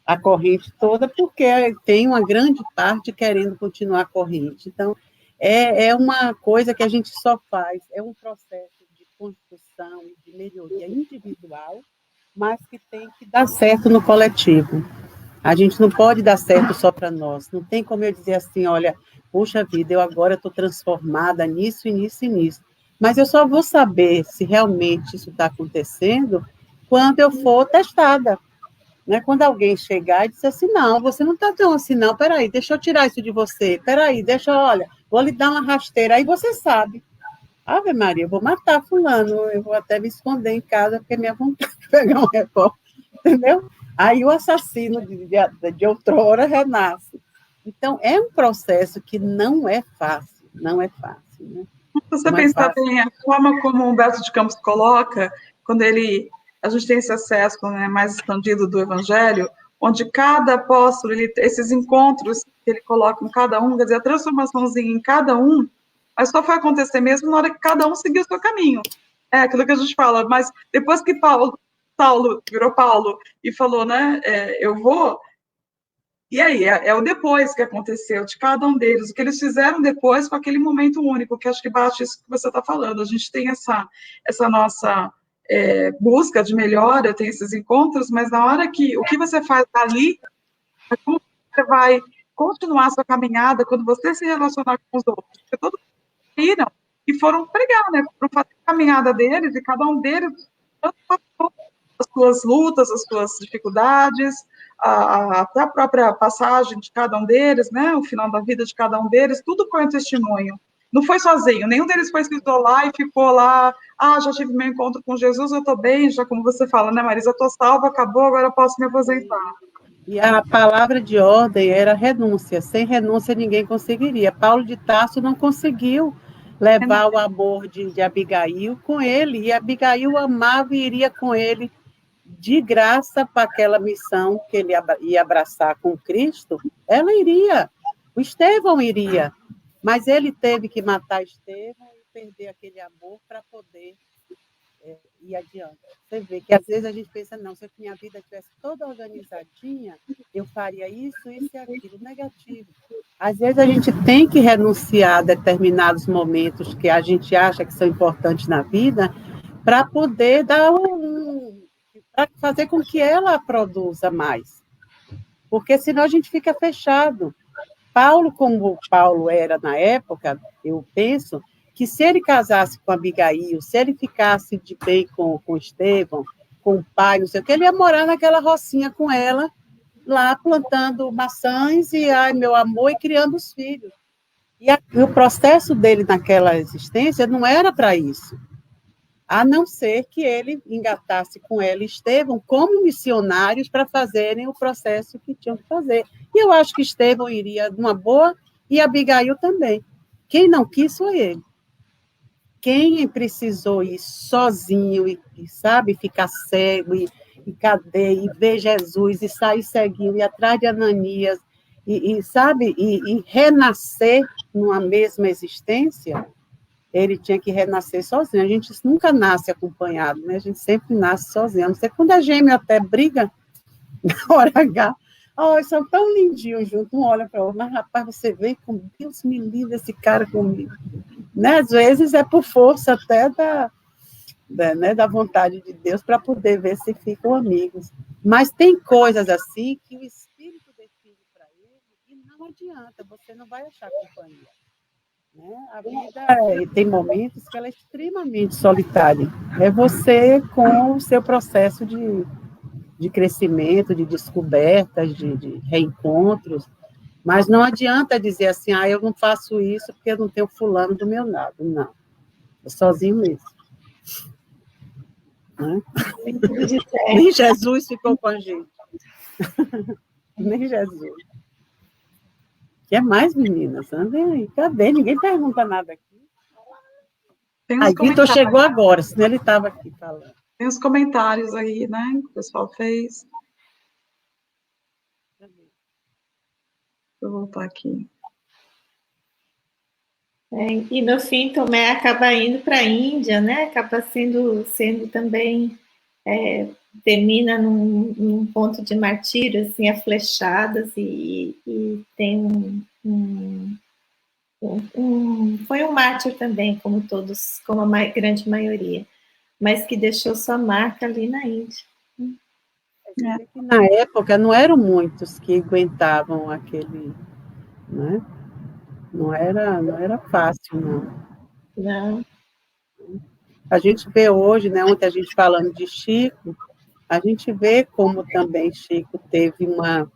a corrente toda, porque tem uma grande parte querendo continuar a corrente. Então, é uma coisa que a gente só faz, é um processo de construção e de melhoria individual, mas que tem que dar certo no coletivo. A gente não pode dar certo só para nós. Não tem como eu dizer assim, olha, puxa vida, eu agora estou transformada nisso, e nisso e nisso. Mas eu só vou saber se realmente isso está acontecendo quando eu for testada. Né? Quando alguém chegar e dizer assim, não, você não está tão assim, não, peraí, deixa eu tirar isso de você, peraí, olha, vou lhe dar uma rasteira, aí você sabe. Ave Maria, eu vou matar fulano, eu vou até me esconder em casa, porque minha vontade de pegar um revólver, entendeu? Aí o assassino de outrora renasce. Então, é um processo que não é fácil, não é fácil. Né? Se você pensar bem, a forma como o Humberto de Campos coloca, quando a gente tem esse acesso, né, mais expandido do Evangelho, onde cada apóstolo, esses encontros que ele coloca em cada um, quer dizer, a transformaçãozinha em cada um, mas só foi acontecer mesmo na hora que cada um seguiu o seu caminho. É aquilo que a gente fala, mas depois que Saulo virou Paulo e falou, né, eu vou, e aí, é o depois que aconteceu, de cada um deles, o que eles fizeram depois com aquele momento único, que acho que bate isso que você está falando, a gente tem essa nossa busca de melhora, tem esses encontros, mas na hora que, o que você faz ali, é como você vai continuar a sua caminhada quando você se relacionar com os outros, porque todos viram e foram pregar, né, foram fazer a caminhada deles, e cada um deles passou as suas lutas, as suas dificuldades, até a própria passagem de cada um deles, né, o final da vida de cada um deles, tudo foi um testemunho. Não foi sozinho, nenhum deles foi se isolar e ficou lá, já tive meu encontro com Jesus, eu estou bem, já como você fala, né, Marisa, estou salva, acabou, agora eu posso me aposentar. E a palavra de ordem era renúncia, sem renúncia ninguém conseguiria. Paulo de Tarso não conseguiu levar o amor de Abigail com ele, e Abigail amava e iria com ele de graça para aquela missão que ele ia abraçar com Cristo, ela iria, o Estevão iria, mas ele teve que matar Estevão e perder aquele amor para poder ir adiante. Você vê que às vezes a gente pensa, não, se a minha vida estivesse toda organizadinha, eu faria isso, isso e aquilo. Negativo. Às vezes a gente tem que renunciar a determinados momentos que a gente acha que são importantes na vida para poder dar para fazer com que ela produza mais. Porque senão a gente fica fechado. Paulo, como Paulo era na época, eu penso que se ele casasse com Abigail, se ele ficasse de bem com Estevão, com o pai, não sei o que, ele ia morar naquela rocinha com ela, lá plantando maçãs e, ai, meu amor, e criando os filhos. E o processo dele naquela existência não era para isso, a não ser que ele engatasse com ela e Estevão como missionários para fazerem o processo que tinham que fazer. E eu acho que Estevão iria numa boa e Abigail também. Quem não quis foi ele. Quem precisou ir sozinho e sabe, ficar cego e cadeia, e ver Jesus, e sair ceguinho, e atrás de Ananias, sabe, e renascer numa mesma existência, ele tinha que renascer sozinho. A gente nunca nasce acompanhado, né? A gente sempre nasce sozinho. A não ser quando a gêmea até briga, na hora H, oh, eles são tão lindinhos juntos, um olha para o outro, mas rapaz, você vê como Deus me livre esse cara comigo. Né? Às vezes é por força até da vontade de Deus para poder ver se ficam amigos. Mas tem coisas assim que o Espírito define para ele e não adianta, você não vai achar companhia. Né? A vida tem momentos que ela é extremamente solitária. É você com o seu processo de crescimento, de descobertas, de reencontros. Mas não adianta dizer assim, eu não faço isso porque eu não tenho fulano do meu lado. Não. É sozinho mesmo. Né? Nem Jesus ficou com a gente. Nem Jesus. Quer mais, meninas? Andem aí. Cadê? Ninguém pergunta nada aqui. Aí, Vitor chegou agora, senão ele estava aqui falando. Tem os comentários aí, né? Que o pessoal fez. Deixa eu voltar aqui. E no fim, Tomé acaba indo para a Índia, né? Acaba sendo também, termina num ponto de martírio, assim, a flechadas, e tem foi um mártir também, como todos, como a grande maioria, mas que deixou sua marca ali na Índia. Na época, não eram muitos que aguentavam aquele, né? Não era fácil, não. Não. A gente vê hoje, né, ontem a gente falando de Chico, a gente vê como também Chico teve uma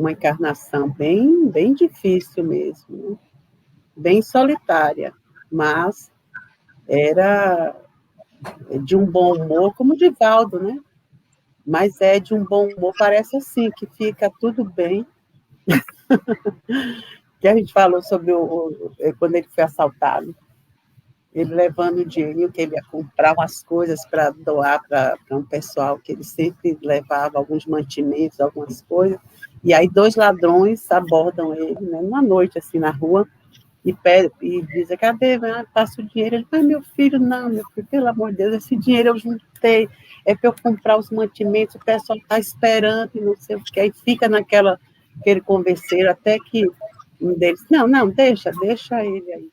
encarnação bem difícil mesmo, né? Bem solitária, mas era de um bom humor, como o Divaldo, né? Mas é de um bom humor, parece assim, que fica tudo bem. Que a gente falou sobre quando ele foi assaltado, ele levando o dinheirinho que ele ia comprar umas coisas para doar para um pessoal que ele sempre levava alguns mantimentos, algumas coisas, e aí 2 ladrões abordam ele, né, numa noite assim na rua, e dizem, cadê? Passa o dinheiro. Ele fala, meu filho, pelo amor de Deus, esse dinheiro eu juntei, é para eu comprar os mantimentos, o pessoal está esperando, e não sei o que, aí fica aquele converseiro, até que um deles, não, deixa ele aí.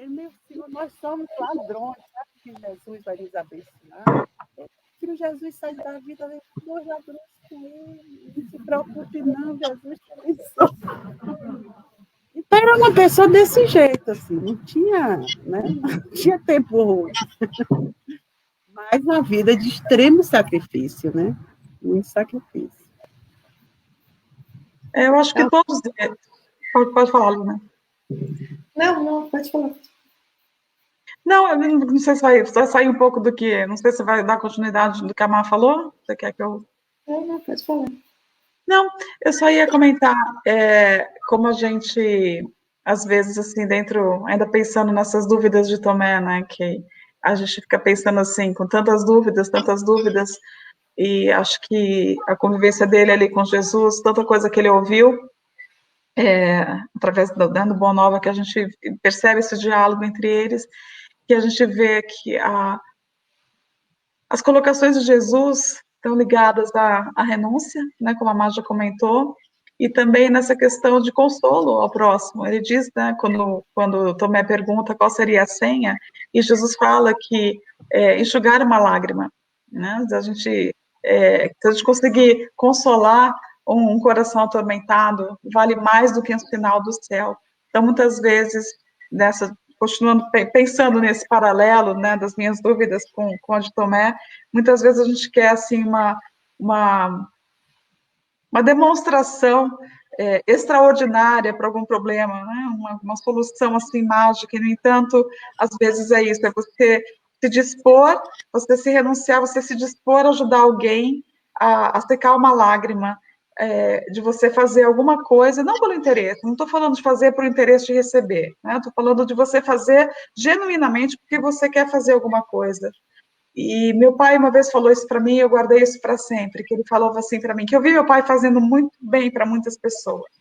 Meu filho, nós somos ladrões, sabe que Jesus vai nos abençoar? Filho, Jesus sai da vida, leva 2 ladrões com ele, não se preocupe não, Jesus te abençoa. Então era uma pessoa desse jeito, assim, não tinha, né? Não tinha tempo ruim. Mas uma vida de extremo sacrifício, né? Muito sacrifício. Eu acho que todos... Pode falar, Luna. Não, pode falar. Não, eu não sei se vai sair um pouco do que... Não sei se vai dar continuidade do que a Má falou. Você quer que eu... Não, pode falar. Não, eu só ia comentar como a gente, às vezes, assim, dentro... Ainda pensando nessas dúvidas de Tomé, né? Que a gente fica pensando assim, com tantas dúvidas, e acho que a convivência dele ali com Jesus, tanta coisa que ele ouviu, através do Boa Nova, que a gente percebe esse diálogo entre eles, que a gente vê que as colocações de Jesus estão ligadas à renúncia, né, como a Mágia comentou, e também nessa questão de consolo ao próximo. Ele diz, né, quando Tomé pergunta qual seria a senha, e Jesus fala que enxugar uma lágrima, né, se a gente conseguir consolar um coração atormentado, vale mais do que um sinal do céu. Então, muitas vezes, continuando pensando nesse paralelo, né, das minhas dúvidas com a de Tomé, muitas vezes a gente quer, assim, uma demonstração extraordinária para algum problema, né, uma solução, assim, mágica, e, no entanto, às vezes é isso, é você se dispor, você se renunciar, você se dispor a ajudar alguém a secar uma lágrima, de você fazer alguma coisa, não pelo interesse, não estou falando de fazer por interesse de receber, né? Estou falando de você fazer genuinamente porque você quer fazer alguma coisa. E meu pai uma vez falou isso para mim, eu guardei isso para sempre, que ele falava assim para mim, que eu vi meu pai fazendo muito bem para muitas pessoas.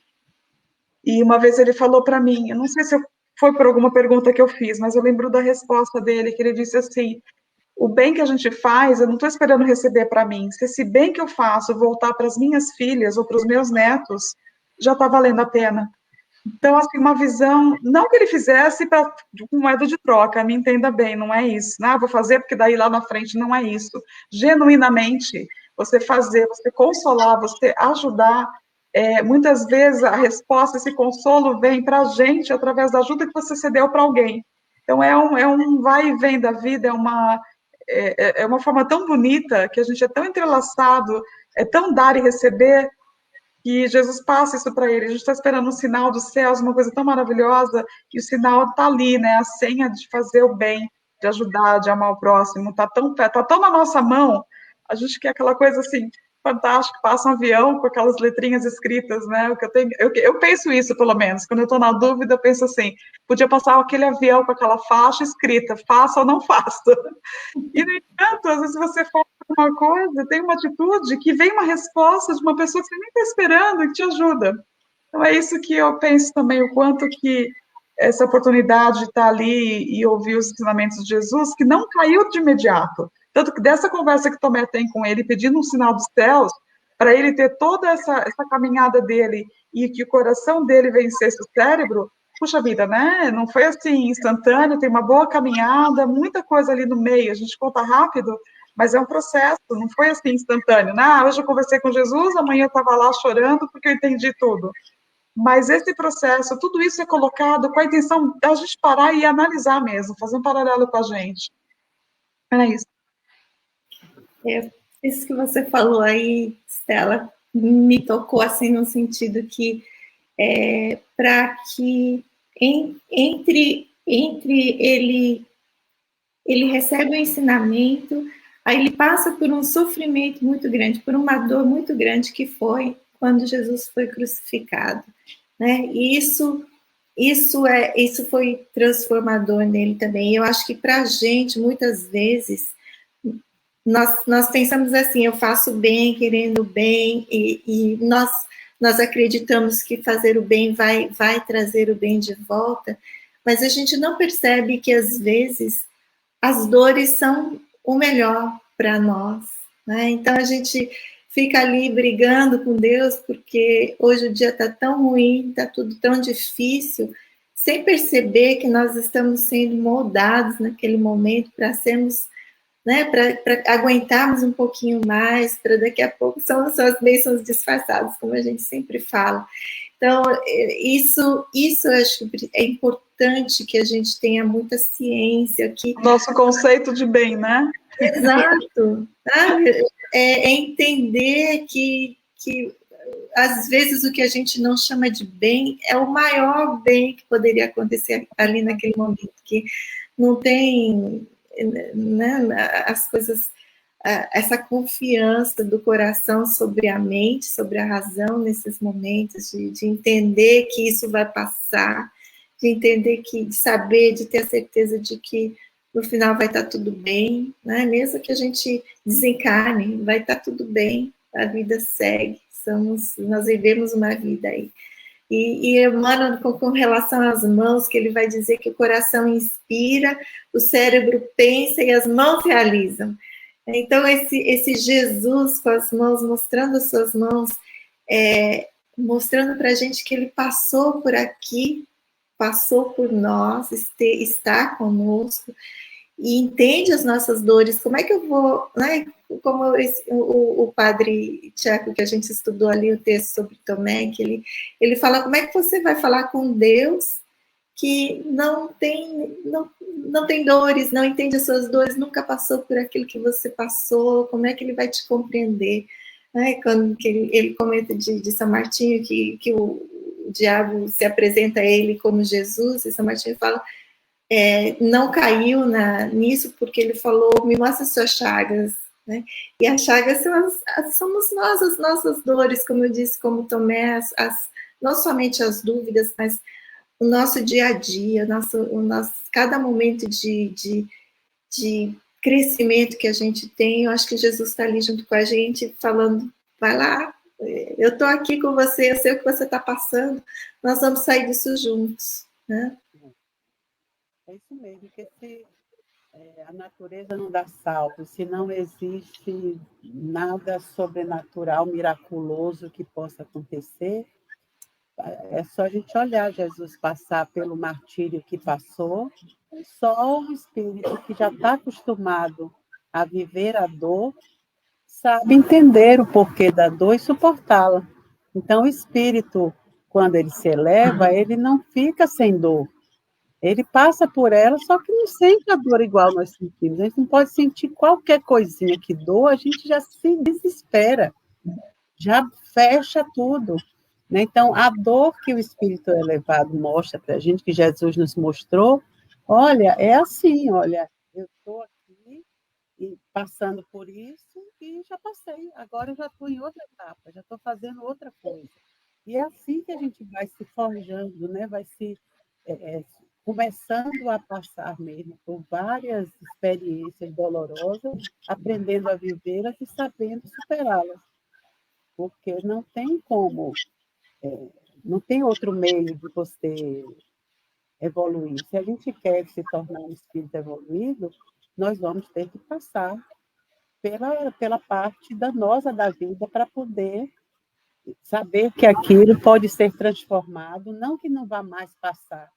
E uma vez ele falou para mim, eu não sei se foi por alguma pergunta que eu fiz, mas eu lembro da resposta dele, que ele disse assim: o bem que a gente faz, eu não estou esperando receber para mim. Se esse bem que eu faço voltar para as minhas filhas ou para os meus netos, já está valendo a pena. Então, assim, uma visão, não que ele fizesse com moeda de troca, me entenda bem, não é isso. Ah, vou fazer porque daí lá na frente não é isso. Genuinamente, você fazer, você consolar, você ajudar, muitas vezes a resposta, esse consolo vem para a gente através da ajuda que você cedeu para alguém. Então, é um vai e vem da vida, é uma forma tão bonita, que a gente é tão entrelaçado, é tão dar e receber, que Jesus passa isso para ele. A gente está esperando um sinal dos céus, uma coisa tão maravilhosa, e o sinal está ali, né? A senha de fazer o bem, de ajudar, de amar o próximo, está tão na nossa mão. A gente quer aquela coisa assim, fantástica, passa um avião com aquelas letrinhas escritas, né? O que eu penso isso, pelo menos. Quando eu estou na dúvida, eu penso assim, podia passar aquele avião com aquela faixa escrita, faça ou não faça. E, no entanto, às vezes você faz uma coisa, tem uma atitude, que vem uma resposta de uma pessoa que você nem está esperando e que te ajuda. Então, é isso que eu penso também, o quanto que essa oportunidade de estar ali e ouvir os ensinamentos de Jesus, que não caiu de imediato. Tanto que dessa conversa que Tomé tem com ele, pedindo um sinal dos céus, para ele ter toda essa caminhada dele e que o coração dele vencesse o cérebro, puxa vida, né? Não foi assim instantâneo, tem uma boa caminhada, muita coisa ali no meio, a gente conta rápido, mas é um processo, não foi assim instantâneo. Ah, hoje eu conversei com Jesus, amanhã eu estava lá chorando porque eu entendi tudo. Mas esse processo, tudo isso é colocado com a intenção da gente parar e analisar mesmo, fazer um paralelo com a gente. É isso. Isso que você falou aí, Stella, me tocou assim no sentido que para que entre ele recebe o ensinamento, aí ele passa por um sofrimento muito grande, por uma dor muito grande que foi quando Jesus foi crucificado, né? E isso foi transformador nele também. Eu acho que para a gente, muitas vezes, nós pensamos assim, eu faço bem, querendo bem, e nós acreditamos que fazer o bem vai trazer o bem de volta, mas a gente não percebe que, às vezes, as dores são o melhor para nós, né? Então, a gente fica ali brigando com Deus, porque hoje o dia está tão ruim, está tudo tão difícil, sem perceber que nós estamos sendo moldados naquele momento para sermos, né, para aguentarmos um pouquinho mais, para daqui a pouco são as bênçãos disfarçadas, como a gente sempre fala. Então, isso eu acho que é importante que a gente tenha muita ciência. Que... Nosso conceito de bem, né? Exato. É entender que às vezes o que a gente não chama de bem é o maior bem que poderia acontecer ali naquele momento, que não tem, né, as coisas, essa confiança do coração sobre a mente, sobre a razão nesses momentos, de entender que isso vai passar, de entender que, de saber, de ter a certeza de que no final vai estar tudo bem, né? Mesmo que a gente desencarne, vai estar tudo bem, a vida segue, nós vivemos uma vida aí. E Emmanuel, com relação às mãos, que ele vai dizer que o coração inspira, o cérebro pensa e as mãos realizam. Então, esse Jesus com as mãos, mostrando as suas mãos, mostrando para a gente que ele passou por aqui, passou por nós, está conosco, e entende as nossas dores. Como é que eu vou, né? Como o padre Tiago, que a gente estudou ali o texto sobre Tomé, que ele fala, como é que você vai falar com Deus que não tem dores, não entende as suas dores, nunca passou por aquilo que você passou, como é que ele vai te compreender? Né? Quando que ele comenta de São Martinho que o diabo se apresenta a ele como Jesus, e São Martinho fala, não caiu nisso porque ele falou, me mostra as suas chagas, né? E as chagas somos nós, as nossas dores, como eu disse, como Tomé, não somente as dúvidas, mas o nosso dia a dia, cada momento de crescimento que a gente tem, eu acho que Jesus está ali junto com a gente, falando, vai lá, eu estou aqui com você, eu sei o que você está passando, nós vamos sair disso juntos, né? É isso mesmo, porque se a natureza não dá salto, se não existe nada sobrenatural, miraculoso que possa acontecer, é só a gente olhar Jesus passar pelo martírio que passou, só o espírito que já está acostumado a viver a dor sabe entender o porquê da dor e suportá-la. Então, o espírito, quando ele se eleva, ele não fica sem dor. Ele passa por ela, só que não sente a dor igual nós sentimos. A gente não pode sentir qualquer coisinha que doa, a gente já se desespera, já fecha tudo. Né? Então, a dor que o Espírito elevado mostra para a gente, que Jesus nos mostrou, olha, é assim, olha, eu estou aqui passando por isso e já passei, agora eu já estou em outra etapa, já estou fazendo outra coisa. E é assim que a gente vai se forjando, né? Vai se começando a passar mesmo por várias experiências dolorosas, aprendendo a vivê-las e sabendo superá-las. Porque não tem como, não tem outro meio de você evoluir. Se a gente quer se tornar um espírito evoluído, nós vamos ter que passar pela parte danosa da vida para poder saber que aquilo pode ser transformado, não que não vá mais passar,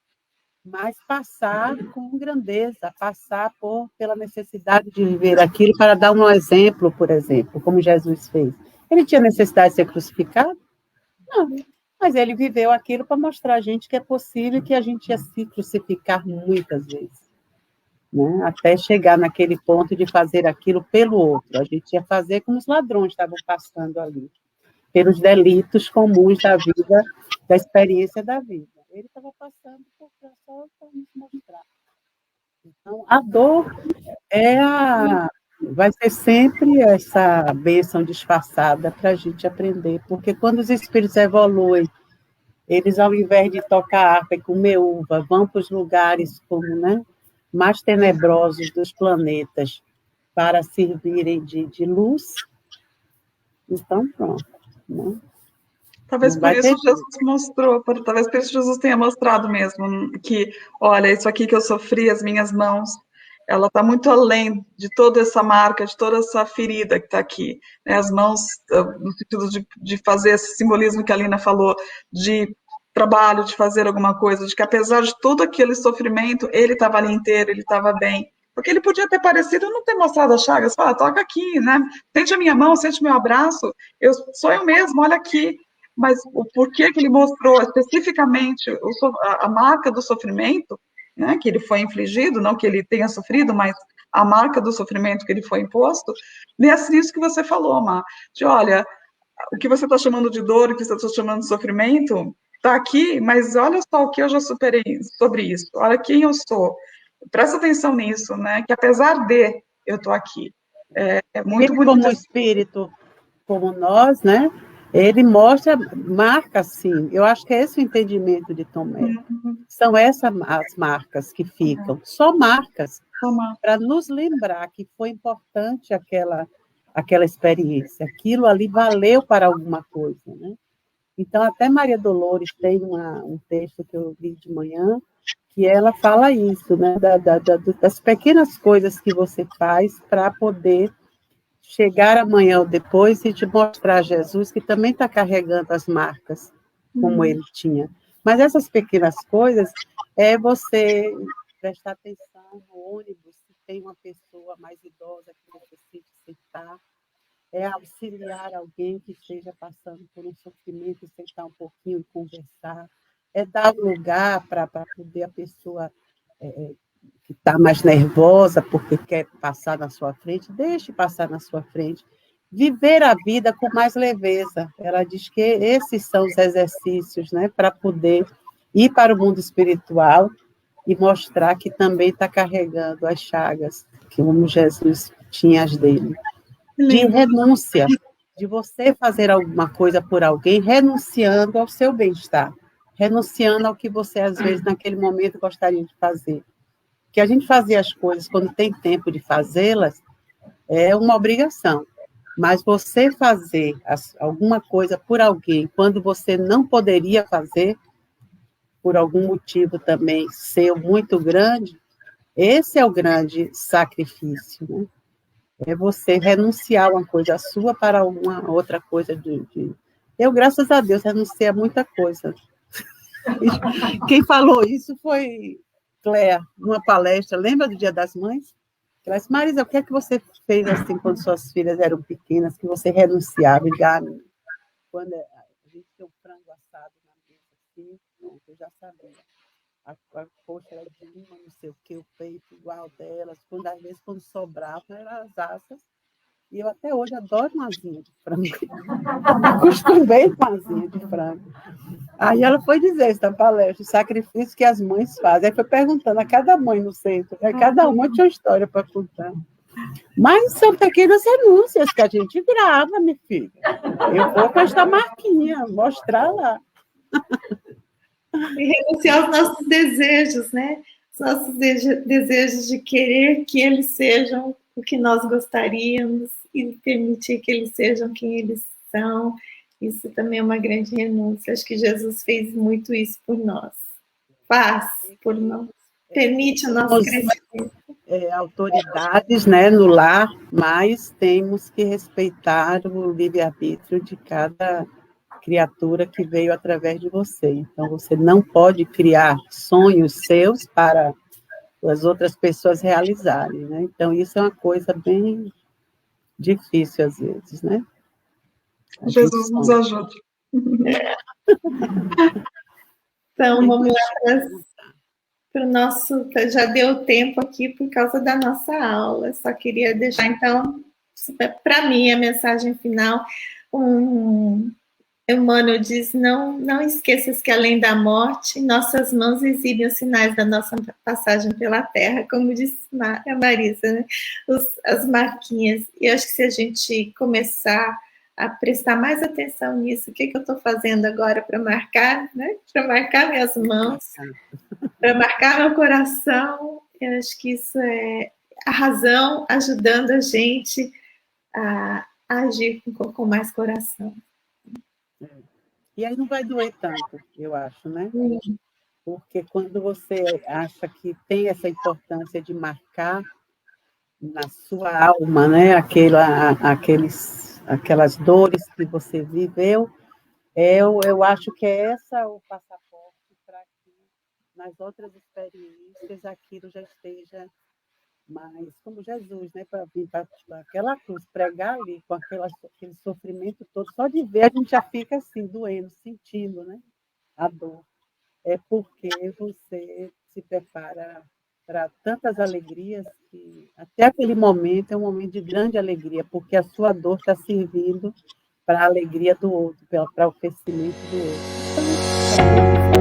mas passar com grandeza, passar pela necessidade de viver aquilo para dar um exemplo, por exemplo, como Jesus fez. Ele tinha necessidade de ser crucificado? Não, mas ele viveu aquilo para mostrar a gente que é possível que a gente ia se crucificar muitas vezes, né? Até chegar naquele ponto de fazer aquilo pelo outro. A gente ia fazer como os ladrões estavam passando ali, pelos delitos comuns da vida, da experiência da vida. Ele estava passando só para nos mostrar. Então, a dor vai ser sempre essa bênção disfarçada para a gente aprender, porque quando os espíritos evoluem, eles, ao invés de tocar harpa e comer uva, vão para os lugares como, né, mais tenebrosos dos planetas para servirem de luz, então pronto. Né? Talvez por isso Jesus mostrou, talvez por isso Jesus tenha mostrado mesmo que, olha, isso aqui que eu sofri, as minhas mãos, ela está muito além de toda essa marca, de toda essa ferida que está aqui. Né? As mãos, no sentido de fazer esse simbolismo que a Lina falou, de trabalho, de fazer alguma coisa, de que apesar de todo aquele sofrimento, ele estava ali inteiro, ele estava bem. Porque ele podia ter parecido não ter mostrado as chagas, fala, toca aqui, né? Sente a minha mão, sente meu abraço, sou eu mesmo, olha aqui. Mas o porquê que ele mostrou especificamente a marca do sofrimento, né, que ele foi infligido, não que ele tenha sofrido, mas a marca do sofrimento que ele foi imposto, nesse isso que você falou, Má, de olha, o que você está chamando de dor, o que você está chamando de sofrimento, está aqui, mas olha só o que eu já superei sobre isso, olha quem eu sou, presta atenção nisso, né, que apesar de eu estou aqui, é muito bonito. Como espírito, como nós, né, ele marca, sim. Eu acho que é esse o entendimento de Tomé. São essas as marcas que ficam, só marcas, para nos lembrar que foi importante aquela experiência, aquilo ali valeu para alguma coisa, né? Então, até Maria Dolores tem um texto que eu li de manhã, que ela fala isso, né? Das pequenas coisas que você faz para poder chegar amanhã ou depois e te mostrar Jesus, que também está carregando as marcas, como ele tinha. Mas essas pequenas coisas é você prestar atenção no ônibus, se tem uma pessoa mais idosa que necessite sentar, é auxiliar alguém que esteja passando por um sofrimento e sentar um pouquinho e conversar, é dar lugar para poder a pessoa que está mais nervosa porque quer passar na sua frente, deixe passar na sua frente. Viver a vida com mais leveza. Ela diz que esses são os exercícios, né, para poder ir para o mundo espiritual e mostrar que também está carregando as chagas que como Jesus tinha as dele. De renúncia, de você fazer alguma coisa por alguém, renunciando ao seu bem-estar, renunciando ao que você, às vezes, naquele momento gostaria de fazer. Que a gente fazer as coisas quando tem tempo de fazê-las é uma obrigação. Mas você fazer alguma coisa por alguém quando você não poderia fazer, por algum motivo também seu muito grande, esse é o grande sacrifício, né? É você renunciar uma coisa sua para uma outra coisa Eu, graças a Deus, renunciei a muita coisa. Quem falou isso foi Cléa, numa palestra, lembra do Dia das Mães? Ela disse, Marisa, o que é que você fez assim quando suas filhas eram pequenas, que você renunciava? Quando a gente tem um frango assado na mesa assim, eu já sabia. A coxa era de uma, não sei o que, o peito igual delas. Às vezes, quando sobrava, eram as assas. E eu até hoje adoro uma asinha de frango. Acostumei com a asinha de frango. Aí ela foi dizer isso na palestra, o sacrifício que as mães fazem. Aí foi perguntando a cada mãe no centro, cada uma tinha uma história para contar. Mas são pequenas renúncias que a gente grava, minha filha. Eu vou com esta marquinha, mostrar lá. E renunciar aos nossos desejos, né? Os nossos desejos de querer que eles sejam o que nós gostaríamos e permitir que eles sejam quem eles são. Isso também é uma grande renúncia. Acho que Jesus fez muito isso por nós. Faz por nós. Permite o nosso crescimento. Autoridades, né, no lar, mas temos que respeitar o livre-arbítrio de cada criatura que veio através de você. Então, você não pode criar sonhos seus para as outras pessoas realizarem, né? Então, isso é uma coisa bem difícil às vezes, né? Jesus nos ajude. Então, vamos lá para o nosso... Já deu tempo aqui por causa da nossa aula. Só queria deixar, então, para mim, a mensagem final, Emmanuel diz, não esqueças que além da morte, nossas mãos exibem os sinais da nossa passagem pela Terra, como disse a Marisa, né? As marquinhas. E eu acho que se a gente começar a prestar mais atenção nisso, o que eu estou fazendo agora para marcar, né? Para marcar minhas mãos, para marcar meu coração, eu acho que isso é a razão ajudando a gente a agir com mais coração. E aí não vai doer tanto, eu acho, né? Porque quando você acha que tem essa importância de marcar na sua alma, né? Aquelas dores que você viveu, eu acho que é essa o passaporte para que nas outras experiências aquilo já esteja mais como Jesus, né? Para vir para aquela cruz, pregar ali com aquele sofrimento todo, só de ver a gente já fica assim, doendo, sentindo, né? A dor. É porque você se prepara para tantas alegrias que até aquele momento é um momento de grande alegria, porque a sua dor está servindo para a alegria do outro, para o crescimento do outro. Então,